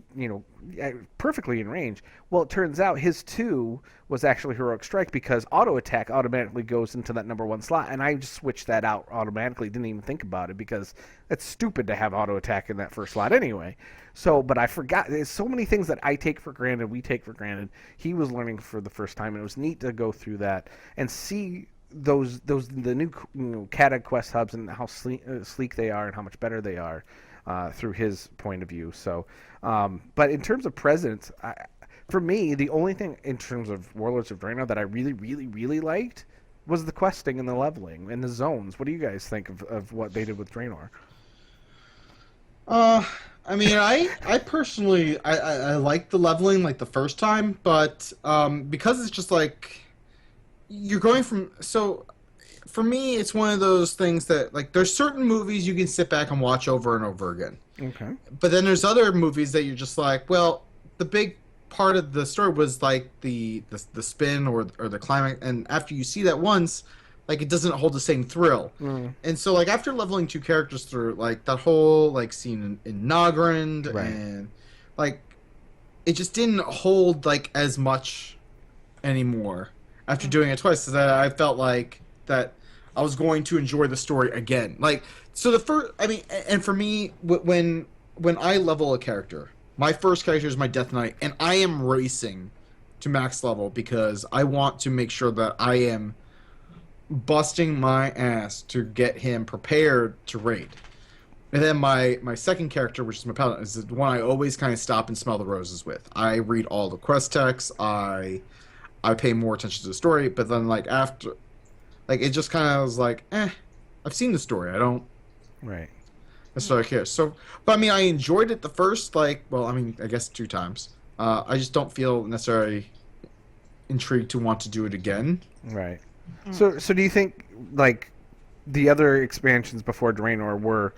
perfectly in range. Well, it turns out his 2 was actually heroic strike because auto attack automatically goes into that number 1 slot, and I just switched that out automatically, didn't even think about it because it's stupid to have auto attack in that first slot anyway. So, but I forgot. There's so many things that I take for granted, we take for granted. He was learning for the first time, and it was neat to go through that and see the new Cata quest hubs and how sleek they are and how much better they are through his point of view. So, but in terms of presence, for me, the only thing in terms of Warlords of Draenor that I really, really, really liked was the questing and the leveling and the zones. What do you guys think of what they did with Draenor? Uh, I mean, I personally, I like the leveling like the first time, but because it's just like you're going from so for me, it's one of those things that like there's certain movies you can sit back and watch over and over again. Okay. But then there's other movies that you're just like, well, the big part of the story was like the spin or the climax, and after you see that once, like it doesn't hold the same thrill. And so like after leveling two characters through, like that whole like scene in Nogrand, Right. and like it just didn't hold like as much anymore after doing it twice. So that I felt like that I was going to enjoy the story again. Like so the first, I mean, and for me, when I level a character, my first character is my Death Knight, and I am racing to max level because I want to make sure that I am busting my ass to get him prepared to raid. And then my second character, which is my paladin, is the one I always kind of stop and smell the roses with. I read all the quest texts. I pay more attention to the story. But then like after, like it just kind of was like, I've seen the story. I don't Right. necessarily care. So, but I mean, I enjoyed it the first like, well, I mean, I guess 2 times. I just don't feel necessarily intrigued to want to do it again. Right. So do you think like the other expansions before Draenor were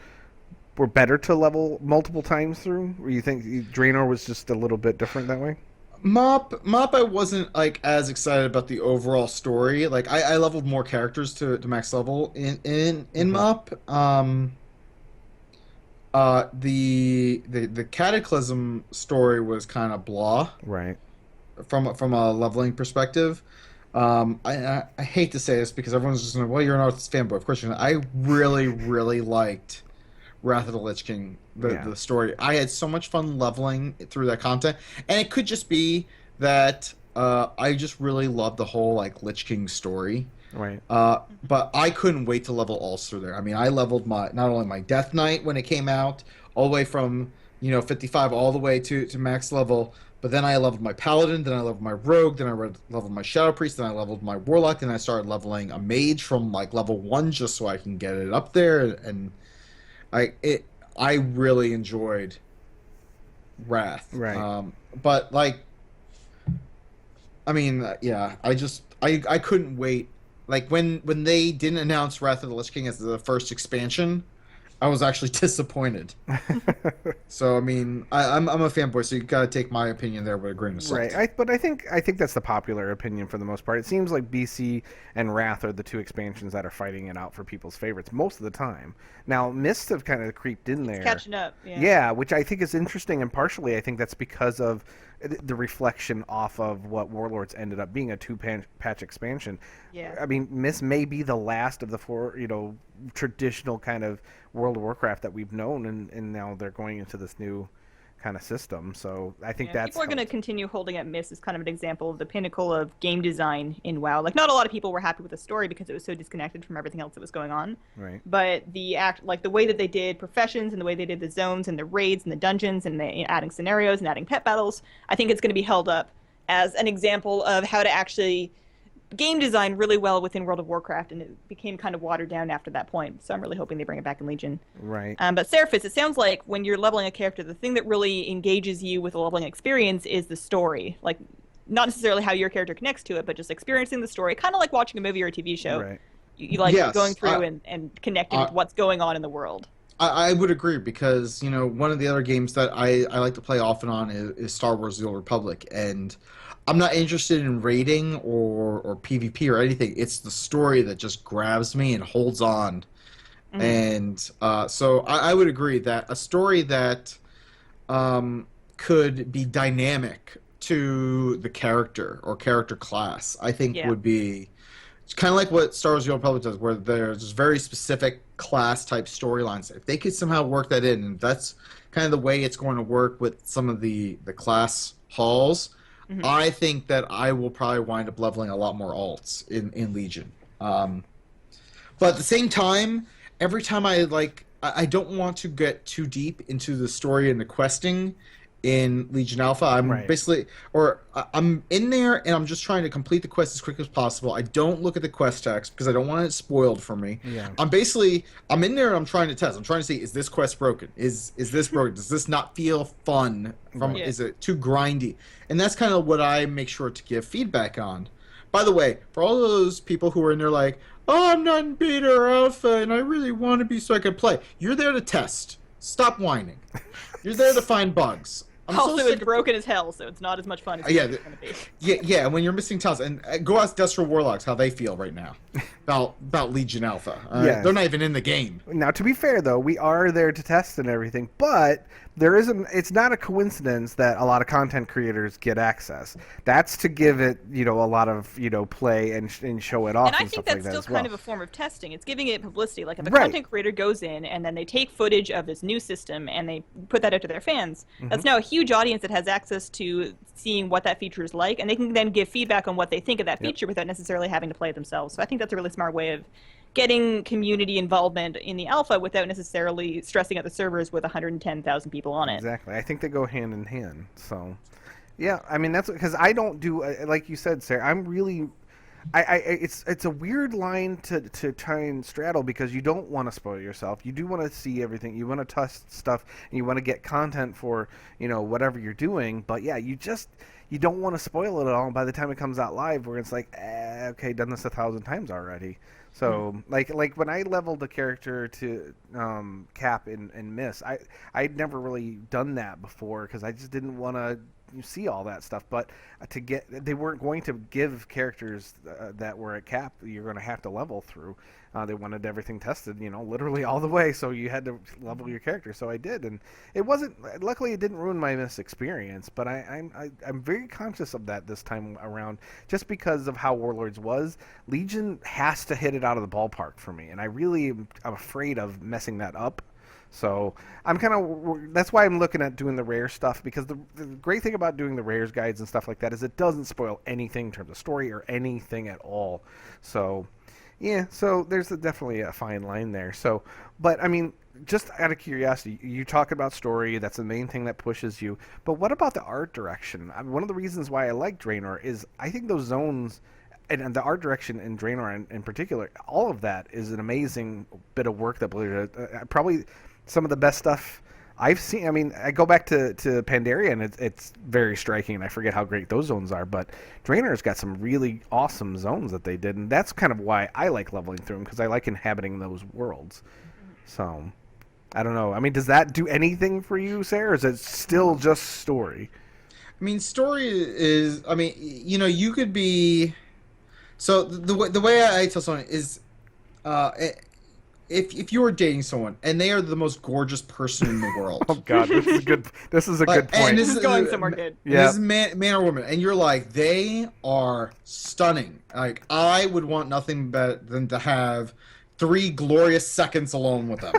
better to level multiple times through? Or you think Draenor was just a little bit different that way? Mop, I wasn't like as excited about the overall story. Like I leveled more characters to max level in Mop. The Cataclysm story was kind of blah Right. from a leveling perspective. I hate to say this because everyone's just going, well, you're an Arthas fanboy. Of course you're not. I really liked Wrath of the Lich King, the story. I had so much fun leveling through that content, and it could just be that I just really loved the whole like Lich King story. Right. But I couldn't wait to level all through there. I mean, I leveled not only my Death Knight when it came out, all the way from 55 all the way to max level. But then I leveled my Paladin, then I leveled my Rogue, then I leveled my Shadow Priest, then I leveled my Warlock, then I started leveling a Mage from like level 1 just so I can get it up there. And I really enjoyed Wrath. Right. But like, I mean, yeah, I couldn't wait. Like when they didn't announce Wrath of the Lich King as the first expansion, I was actually disappointed. So I mean, I'm a fanboy, so you gotta take my opinion there with a grain of salt. Right. But I think that's the popular opinion for the most part. It seems like BC and Wrath are the 2 expansions that are fighting it out for people's favorites most of the time. Now, Mists have kind of creeped in there. It's catching up. Yeah. Yeah, which I think is interesting, and partially I think that's because of the reflection off of what Warlords ended up being, a 2-patch expansion. Yeah. I mean, Mist may be the last of the 4, traditional kind of World of Warcraft that we've known, and now they're going into this new kind of system. So I think that's people are going to continue holding up Mist as kind of an example of the pinnacle of game design in WoW. Like, not a lot of people were happy with the story because it was so disconnected from everything else that was going on. Right. But the way that they did professions and the way they did the zones and the raids and the dungeons and adding scenarios and adding pet battles, I think it's going to be held up as an example of how to actually game design really well within World of Warcraft, and it became kind of watered down after that point. So I'm really hoping they bring it back in Legion. Right. But Ceraphus, it sounds like when you're leveling a character, the thing that really engages you with the leveling experience is the story. Like, not necessarily how your character connects to it, but just experiencing the story, kind of like watching a movie or a TV show. Right. You like Yes, going through and connecting with what's going on in the world. I would agree because one of the other games that I like to play off and on is Star Wars: The Old Republic, and I'm not interested in raiding or PvP or anything. It's the story that just grabs me and holds on. Mm-hmm. And so I would agree that a story that could be dynamic to the character or character class, I think would be... It's kind of like what Star Wars: The Old Republic does, where there's very specific class-type storylines. If they could somehow work that in, and that's kind of the way it's going to work with some of the class halls, mm-hmm. I think that I will probably wind up leveling a lot more alts in Legion. But at the same time, every time I don't want to get too deep into the story and the questing in Legion Alpha. I'm basically, I'm in there and I'm just trying to complete the quest as quick as possible. I don't look at the quest text because I don't want it spoiled for me. Yeah. I'm in there and I'm trying to test. I'm trying to see, is this quest broken? Is this broken? Does this not feel fun? Is it too grindy? And that's kind of what I make sure to give feedback on. By the way, for all those people who are in there like, oh, I'm not in beta or alpha and I really want to be so I can play. You're there to test. Stop whining. You're there to find bugs. Also, it's broken as hell, so it's not as much fun as it's going to be. Yeah. When you're missing talents, and go ask Destro Warlocks how they feel right now about Legion Alpha. They're not even in the game. Now, to be fair, though, we are there to test and everything, but it's not a coincidence that a lot of content creators get access. That's to give it, a lot of, play and show it off. And I think that's still kind of a form of testing. It's giving it publicity. Like if a content creator goes in and then they take footage of this new system and they put that out to their fans, that's now a huge audience that has access to seeing what that feature is like, and they can then give feedback on what they think of that feature without necessarily having to play it themselves. So I think that's a really smart way of getting community involvement in the alpha without necessarily stressing out the servers with 110,000 people on it. Exactly. I think they go hand in hand. So, yeah, I mean, that's because I don't do, like you said, Sarah, I'm really... it's a weird line to try and straddle because you don't want to spoil yourself. You do want to see everything. You want to test stuff, and you want to get content for whatever you're doing. But yeah, you don't want to spoil it all by the time it comes out live, where it's like, okay, done this 1,000 times already. So like when I leveled a character to cap and miss, I'd never really done that before because I just didn't want to. You see all that stuff, but they weren't going to give characters that were at cap. You're going to have to level through. They wanted everything tested, literally all the way. So you had to level your character. So I did, and it wasn't. Luckily, it didn't ruin my miss experience. But I'm very conscious of that this time around, just because of how Warlords was. Legion has to hit it out of the ballpark for me, and I'm afraid of messing that up. So that's why I'm looking at doing the rare stuff, because the great thing about doing the rares guides and stuff like that is it doesn't spoil anything in terms of story or anything at all. So yeah, so there's definitely a fine line there. So, but I mean, just out of curiosity, you talk about story, that's the main thing that pushes you, but what about the art direction? I mean, one of the reasons why I like Draenor is I think those zones and the art direction in Draenor in particular, all of that is an amazing bit of work that Blizzard probably some of the best stuff I've seen. I mean, I go back to Pandaria, and it's very striking, and I forget how great those zones are, but Draenor's got some really awesome zones that they did, and that's kind of why I like leveling through them, because I like inhabiting those worlds. So, I don't know. I mean, does that do anything for you, Sarah, or is it still just story? I mean, story is... I mean, you could be... So, the way I tell someone is... If you were dating someone and they are the most gorgeous person in the world, oh god, this is a good point. And this is going somewhere good. Yeah, this is man or woman, and you're like, they are stunning. Like, I would want nothing better than to have 3 glorious seconds alone with them.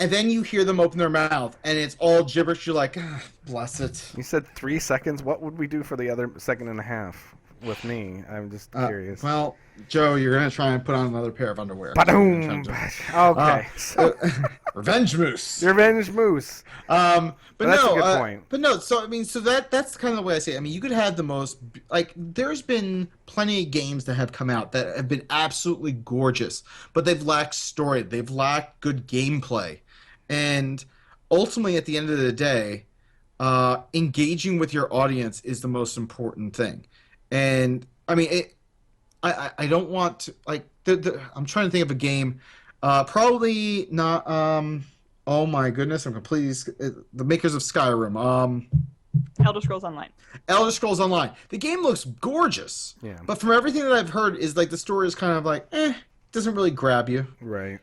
And then you hear them open their mouth, and it's all gibberish. You're like, bless it. You said 3 seconds. What would we do for the other second and a half? With me, I'm just curious. Well, Joe, you're gonna try and put on another pair of underwear. Ba-doom. Okay. Revenge moose. Revenge moose. But that's no, a good point. But no. So I mean, that's kind of the way I say it. I mean, you could have the most There's been plenty of games that have come out that have been absolutely gorgeous, but they've lacked story. They've lacked good gameplay, and ultimately, at the end of the day, engaging with your audience is the most important thing. And I mean, I don't want to I'm trying to think of a game, probably not. Oh my goodness, I'm completely the makers of Skyrim. Elder Scrolls Online. Elder Scrolls Online. The game looks gorgeous. Yeah. But from everything that I've heard, is like the story is kind of doesn't really grab you. Right.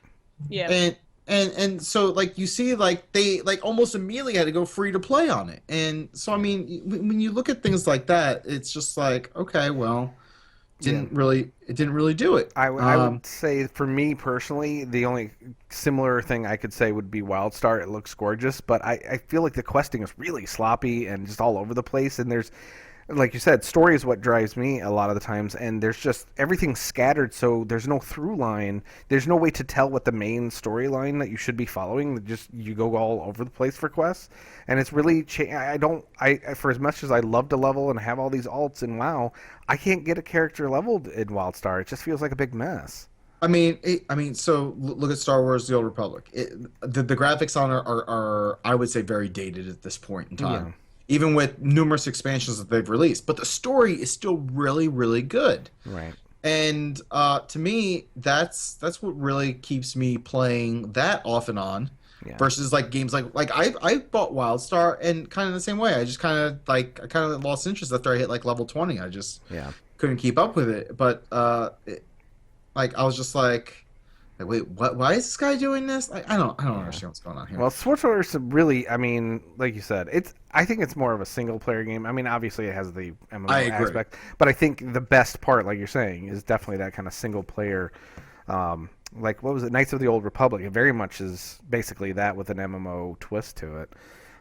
Yeah. And so like you see they almost immediately had to go free to play on it, and so I mean when you look at things like that, it's just like, okay, well, it didn't really do it. I would say for me personally, the only similar thing I could say would be WildStar. It looks gorgeous, but I feel like the questing is really sloppy and just all over the place, and there's like you said, story is what drives me a lot of the times, and there's just everything's scattered, so there's no through line. There's no way to tell what the main storyline that you should be following. Just you go all over the place for quests, and it's really I for as much as I love to level and have all these alts in WoW, I can't get a character leveled in WildStar. It just feels like a big mess. So look at Star Wars: The Old Republic. The graphics on it are, I would say, very dated at this point in time. Yeah. Even with numerous expansions that they've released. But the story is still really, really good. Right. And to me, that's what really keeps me playing that off and on. Yeah. Versus like games like I bought WildStar and kind of the same way. I just kind of lost interest after I hit like level 20. I just couldn't keep up with it. But I was just like, wait, what? Why is this guy doing this? I don't understand what's going on here. Well, SwordSword is really, I mean, like you said, I think it's more of a single player game. I mean, obviously it has the MMO aspect, but I think the best part, like you're saying, is definitely that kind of single player. Like what was it, Knights of the Old Republic? It very much is basically that with an MMO twist to it.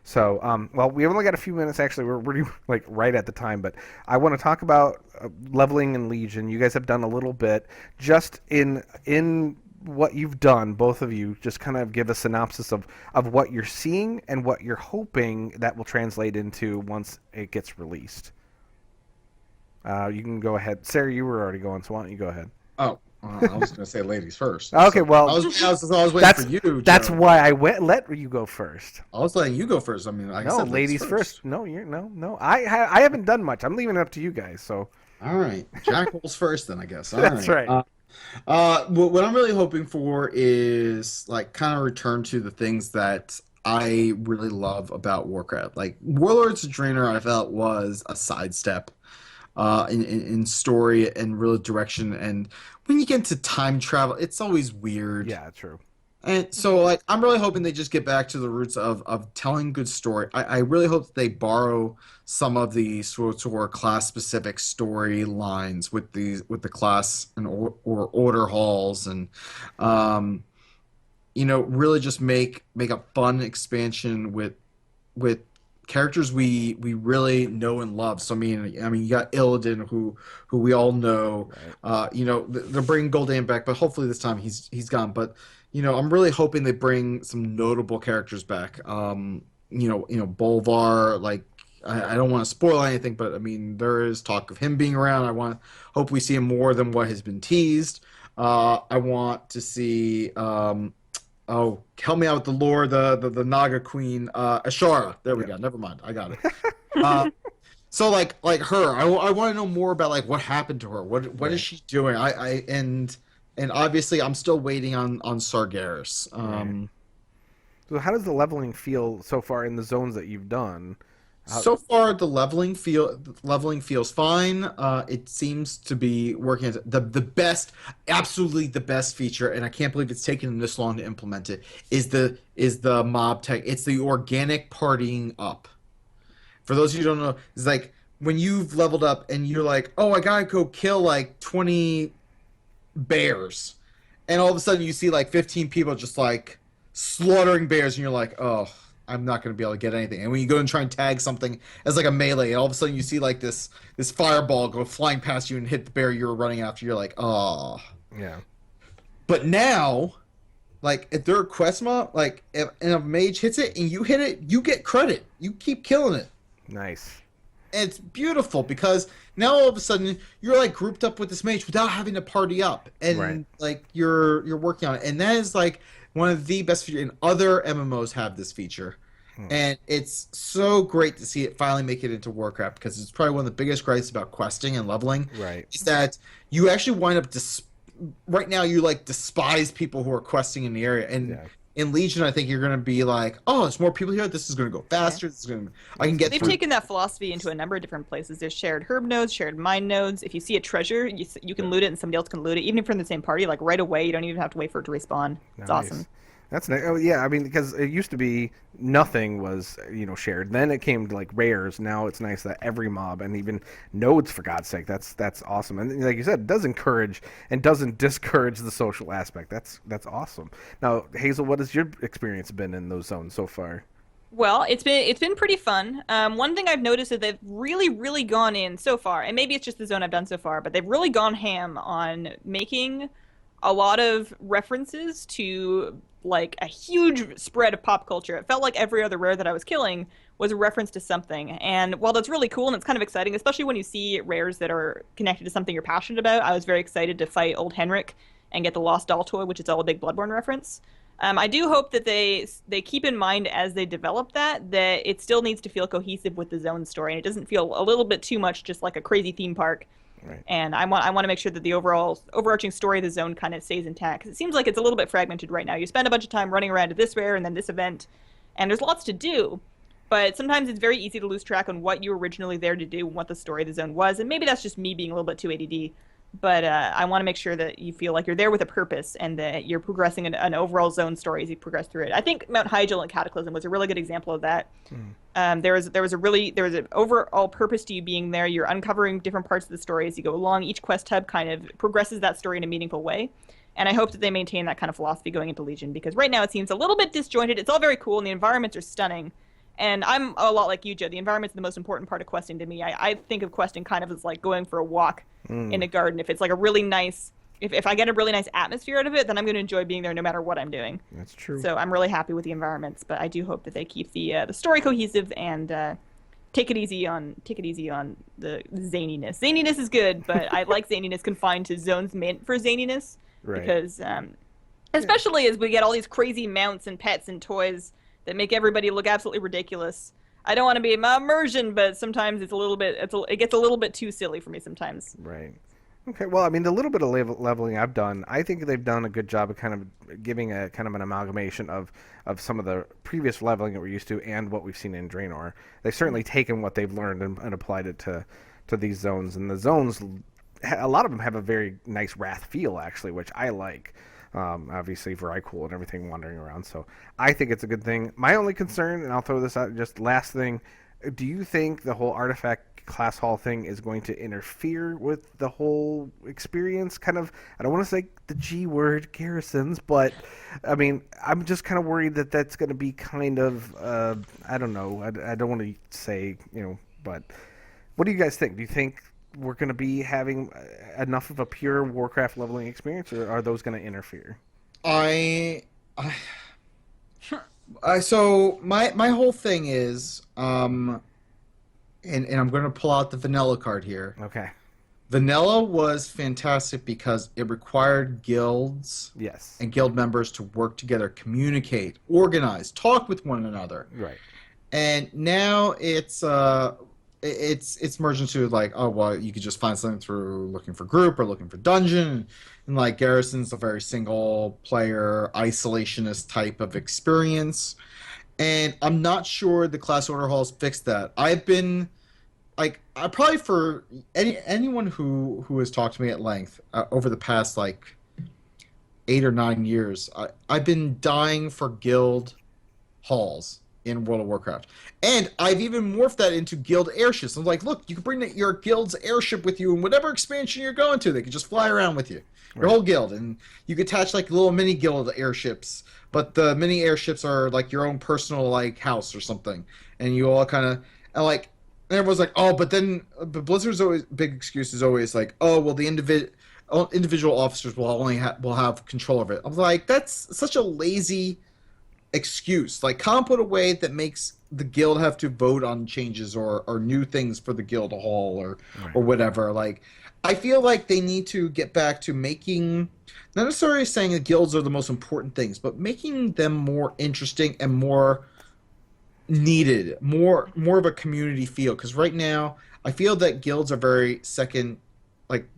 So, well, we only got a few minutes. Actually, we're really like right at the time, but I want to talk about leveling in Legion. You guys have done a little bit, just in what you've done, both of you. Just kind of give a synopsis of what you're seeing and what you're hoping that will translate into once it gets released. You can go ahead, Sarah. You were already going, so why don't you go ahead? Oh. I was going to say ladies first. Okay, well, I was waiting for you. Joe. That's why I let you go first. I was letting you go first. I mean, I said ladies first. No, no. I haven't done much. I'm leaving it up to you guys. So. All right, Jackals first, then I guess. All That's right. What I'm really hoping for is like kind of return to the things that I really love about Warcraft. Like Warlords of Draenor, I felt was a sidestep in story and real direction. And when you get into time travel, it's always weird. Yeah, true. And so, like, I'm really hoping they just get back to the roots of telling good story. I really hope that they borrow some of the sort of class-specific storylines with the class and or order halls, and really just make a fun expansion with characters we really know and love. So I mean, you got Illidan, who we all know. Right. They're bringing Gul'dan back, but hopefully this time he's gone. But I'm really hoping they bring some notable characters back. Bolvar. Like I don't want to spoil anything, but I mean there is talk of him being around. Hope we see him more than what has been teased. I want to see. Oh, help me out with the lore, the Naga Queen, Ashara. There we go. Never mind. I got it. So like her, I want to know more about like what happened to her. What is she doing? And obviously I'm still waiting on Sargeras. So how does the leveling feel so far in the zones that you've done? So far, the leveling feels fine. It seems to be working as the best, absolutely the best feature, and I can't believe it's taken them this long to implement it. Is the mob tech? It's the organic partying up. For those of you who don't know, it's like when you've leveled up and you're like, oh, I gotta go kill like 20 bears, and all of a sudden you see like 15 people just like slaughtering bears, and you're like, oh, I'm not going to be able to get anything. And when you go and try and tag something as like a melee, and all of a sudden you see like this fireball go flying past you and hit the bear you were running after, you're like, oh. Yeah. But now, like if they're a quest mob, like if a mage hits it and you hit it, you get credit. You keep killing it. Nice. And it's beautiful because now all of a sudden you're like grouped up with this mage without having to party up, and like you're working on it, and that is like one of the best features. And other MMOs have this feature, and it's so great to see it finally make it into Warcraft, because it's probably one of the biggest gripes about questing and leveling. Right. Is that you actually wind up right now you like despise people who are questing in the area, and in Legion, I think you're going to be like, oh, there's more people here. This is going to go faster. This is going to. I can get. They've taken that philosophy into a number of different places. There's shared herb nodes, shared mine nodes. If you see a treasure, you can loot it, and somebody else can loot it, even if you're in the same party. Like right away, you don't even have to wait for it to respawn. It's awesome. That's nice. Oh yeah, I mean, because it used to be nothing was shared. Then it came to like rares. Now it's nice that every mob and even nodes, for God's sake, that's awesome. And like you said, it does encourage and doesn't discourage the social aspect. That's awesome. Now, Hazel, what has your experience been in those zones so far? Well, it's been pretty fun. One thing I've noticed is they've really gone in so far, and maybe it's just the zone I've done so far, but they've really gone ham on making a lot of references to like a huge spread of pop culture. It felt like every other rare that I was killing was a reference to something. And while that's really cool and it's kind of exciting, especially when you see rares that are connected to something you're passionate about, I was very excited to fight Old Henrik and get the Lost Doll toy, which is all a big Bloodborne reference. I do hope that they keep in mind as they develop that it still needs to feel cohesive with the zone story, and it doesn't feel a little bit too much just like a crazy theme park. Right. And I want to make sure that the overarching story of the zone kind of stays intact, because it seems like it's a little bit fragmented right now. You spend a bunch of time running around to this rare and then this event, and there's lots to do, but sometimes it's very easy to lose track on what you were originally there to do and what the story of the zone was, and maybe that's just me being a little bit too ADD. But I want to make sure that you feel like you're there with a purpose and that you're progressing an overall zone story as you progress through it. I think Mount Hyjal and Cataclysm was a really good example of that. There was an overall purpose to you being there. You're uncovering different parts of the story as you go along. Each quest hub kind of progresses that story in a meaningful way. And I hope that they maintain that kind of philosophy going into Legion, because right now it seems a little bit disjointed. It's all very cool and the environments are stunning. And I'm a lot like you, Joe. The environment's the most important part of questing to me. I think of questing kind of as like going for a walk in a garden. If it's like a really nice, if I get a really nice atmosphere out of it, then I'm going to enjoy being there no matter what I'm doing. That's true. So I'm really happy with the environments, but I do hope that they keep the story cohesive and take it easy on the zaniness. Zaniness is good, but I like zaniness confined to zones meant for zaniness, Right. because especially as we get all these crazy mounts and pets and toys that make everybody look absolutely ridiculous. I don't want to be immersion, but sometimes it gets a little bit too silly for me sometimes. Right. Okay. Well, I mean, the little bit of leveling I've done, I think they've done a good job of kind of giving a kind of an amalgamation of some of the previous leveling that we're used to and what we've seen in Draenor. They've certainly taken what they've learned and applied it to these zones, and the zones, a lot of them have a very nice Wrath feel actually, which I like. Obviously Vrykul and everything wandering around. So I think it's a good thing. My only concern, and I'll throw this out, just last thing, do you think the whole artifact class hall thing is going to interfere with the whole experience? Kind of, I don't want to say the G word, garrisons, but I mean, I'm just kind of worried that that's going to be kind of, I don't know, I don't want to say, but what do you guys think? Do you think we're going to be having enough of a pure Warcraft leveling experience, or are those going to interfere? So my whole thing is, and I'm going to pull out the vanilla card here. Okay. Vanilla was fantastic because it required guilds and guild members to work together, communicate, organize, talk with one another. Right. And now it's merged into like, oh well, you could just find something through looking for group or looking for dungeon, and like Garrison's a very single player isolationist type of experience, and I'm not sure the class order halls fixed that. I've been like, I probably, for anyone who has talked to me at length over the past like 8 or 9 years, I've been dying for guild halls in World of Warcraft. And I've even morphed that into guild airships. I'm like, look, you can bring your guild's airship with you in whatever expansion you're going to. They can just fly around with you. Your whole guild. And you can attach like little mini guild airships. But the mini airships are like your own personal like house or something. And you all kind of, and like, and everyone's like, oh, but Blizzard's always, big excuse is always like, oh, well, the individual officers will have control of it. I'm like, that's such a lazy excuse. Like, come put a way that makes the guild have to vote on changes or new things for the guild hall or whatever. Like, I feel like they need to get back to making, not necessarily saying the guilds are the most important things, but making them more interesting and more needed, more of a community feel. Because right now, I feel that guilds are very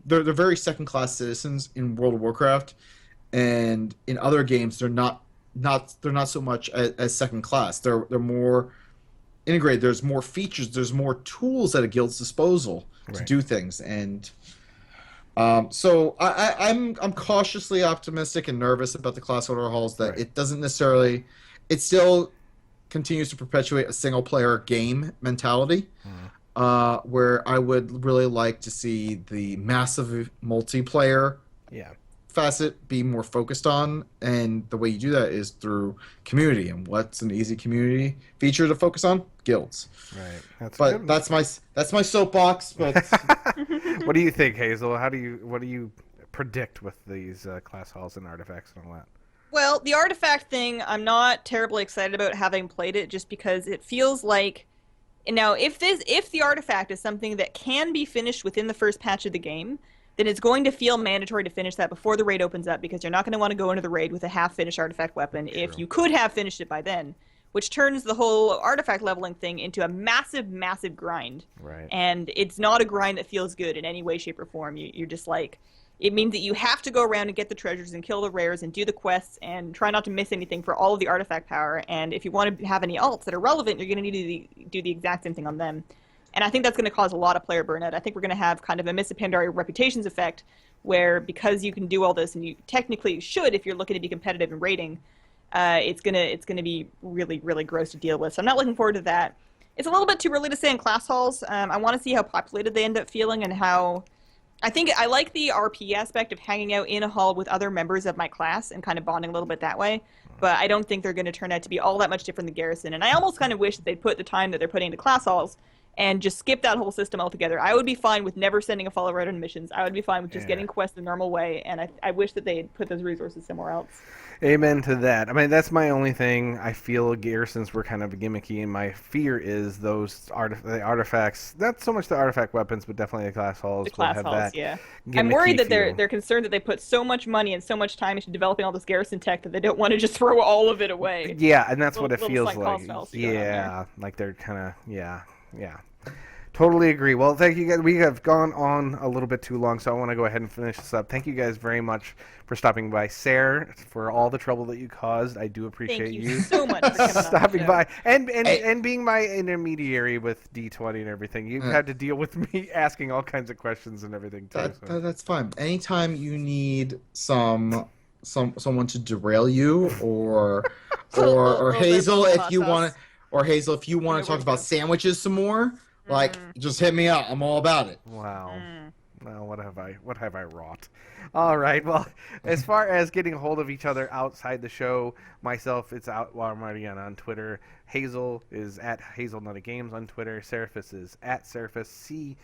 they're very second class citizens in World of Warcraft, and in other games they're not so much as second class. They're more integrated. There's more features. There's more tools at a guild's disposal to do things. And so I'm cautiously optimistic and nervous about the class order halls that it doesn't necessarily. It still continues to perpetuate a single player game mentality, where I would really like to see the massive multiplayer facet be more focused on, and the way you do that is through community. And what's an easy community feature to focus on? Guilds. Right. But that's my soapbox. But What do you think, Hazel? What do you predict with these class halls and artifacts and all that? Well, the artifact thing, I'm not terribly excited about having played it, just because it feels like, now if the artifact is something that can be finished within the first patch of the game, then it's going to feel mandatory to finish that before the raid opens up, because you're not going to want to go into the raid with a half-finished artifact weapon if you could have finished it by then, which turns the whole artifact leveling thing into a massive, massive grind. Right. And it's not a grind that feels good in any way, shape, or form. You're just like, it means that you have to go around and get the treasures and kill the rares and do the quests and try not to miss anything for all of the artifact power. And if you want to have any alts that are relevant, you're going to need to do the exact same thing on them. And I think that's going to cause a lot of player burnout. I think we're going to have kind of a Mists of Pandaria reputations effect, where because you can do all this, and you technically should if you're looking to be competitive in raiding, it's gonna be really, really gross to deal with. So I'm not looking forward to that. It's a little bit too early to say in class halls. I want to see how populated they end up feeling, and how... I think I like the RP aspect of hanging out in a hall with other members of my class and kind of bonding a little bit that way. But I don't think they're going to turn out to be all that much different than Garrison. And I almost kind of wish that they'd put the time that they're putting into class halls and just skip that whole system altogether. I would be fine with never sending a follower out on missions. I would be fine with just getting quests the normal way, and I wish that they had put those resources somewhere else. Amen to that. I mean, that's my only thing. I feel Garrisons were kind of gimmicky, and my fear is those the artifacts, not so much the artifact weapons, but definitely the class halls. The class will have halls, that yeah. I'm worried that feel. they're concerned that they put so much money and so much time into developing all this Garrison tech that they don't want to just throw all of it away. Yeah, and that's what it Little feels sunk like. cost fallacy Like they're kind of, yeah. Totally agree. Well, thank you guys. We have gone on a little bit too long, so I want to go ahead and finish this up. Thank you guys very much for stopping by. Sarah, for all the trouble that you caused, I do appreciate Thank you so much for coming stopping on by and being my intermediary with D20 and everything. You've had to deal with me asking all kinds of questions and everything too. That's fine. Anytime you need someone to derail you, or Hazel, if you want to talk about sandwiches some more, like, just hit me up. I'm all about it. Wow. Well, what have I wrought? All right. Well, as far as getting a hold of each other outside the show, myself, it's at Wowmartiean on Twitter. Hazel is at HazelNuttyGames on Twitter. Ceraphus is at Ceraphus,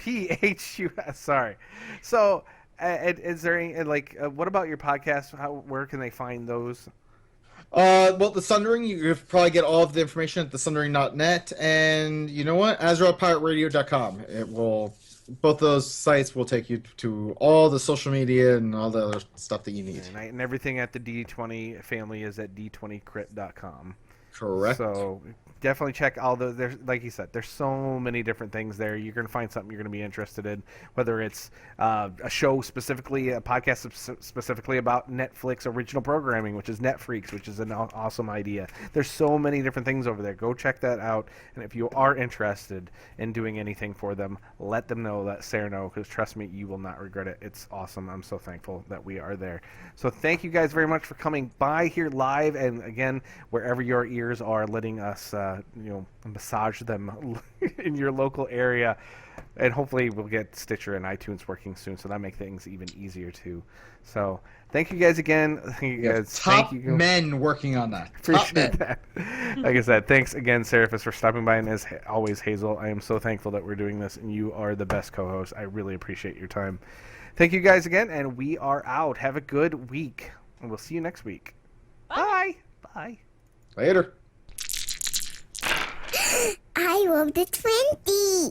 CERAFPHUS. Sorry. So, is there any, what about your podcast? Where can they find those? Well, the Sundering, you can probably get all of the information at thesundering.net, and you know what? AzerothPirateRadio.com. Both those sites will take you to all the social media and all the other stuff that you need. And everything at the D20 family is at d20crit.com. Correct. So definitely check all those. There's, like you said, there's so many different things there. You're going to find something you're going to be interested in, whether it's a show specifically, a podcast specifically about Netflix original programming, which is Netfreaks, which is an awesome idea. There's so many different things over there. Go check that out. And if you are interested in doing anything for them, let them know, let Sarah know, because trust me, you will not regret it. It's awesome. I'm so thankful that we are there. So thank you guys very much for coming by here live, and again, wherever your ears are, letting us massage them in your local area, and hopefully we'll get Stitcher and iTunes working soon, so that makes things even easier too. So thank you guys again. Thank you guys. Top men working on that. Appreciate that. Like I said, thanks again, Ceraphus, for stopping by, and as always, Hazel, I am so thankful that we're doing this, and you are the best co-host. I really appreciate your time. Thank you guys again, and we are out. Have a good week, and we'll see you next week. Bye. Bye. Later. I rolled a 20.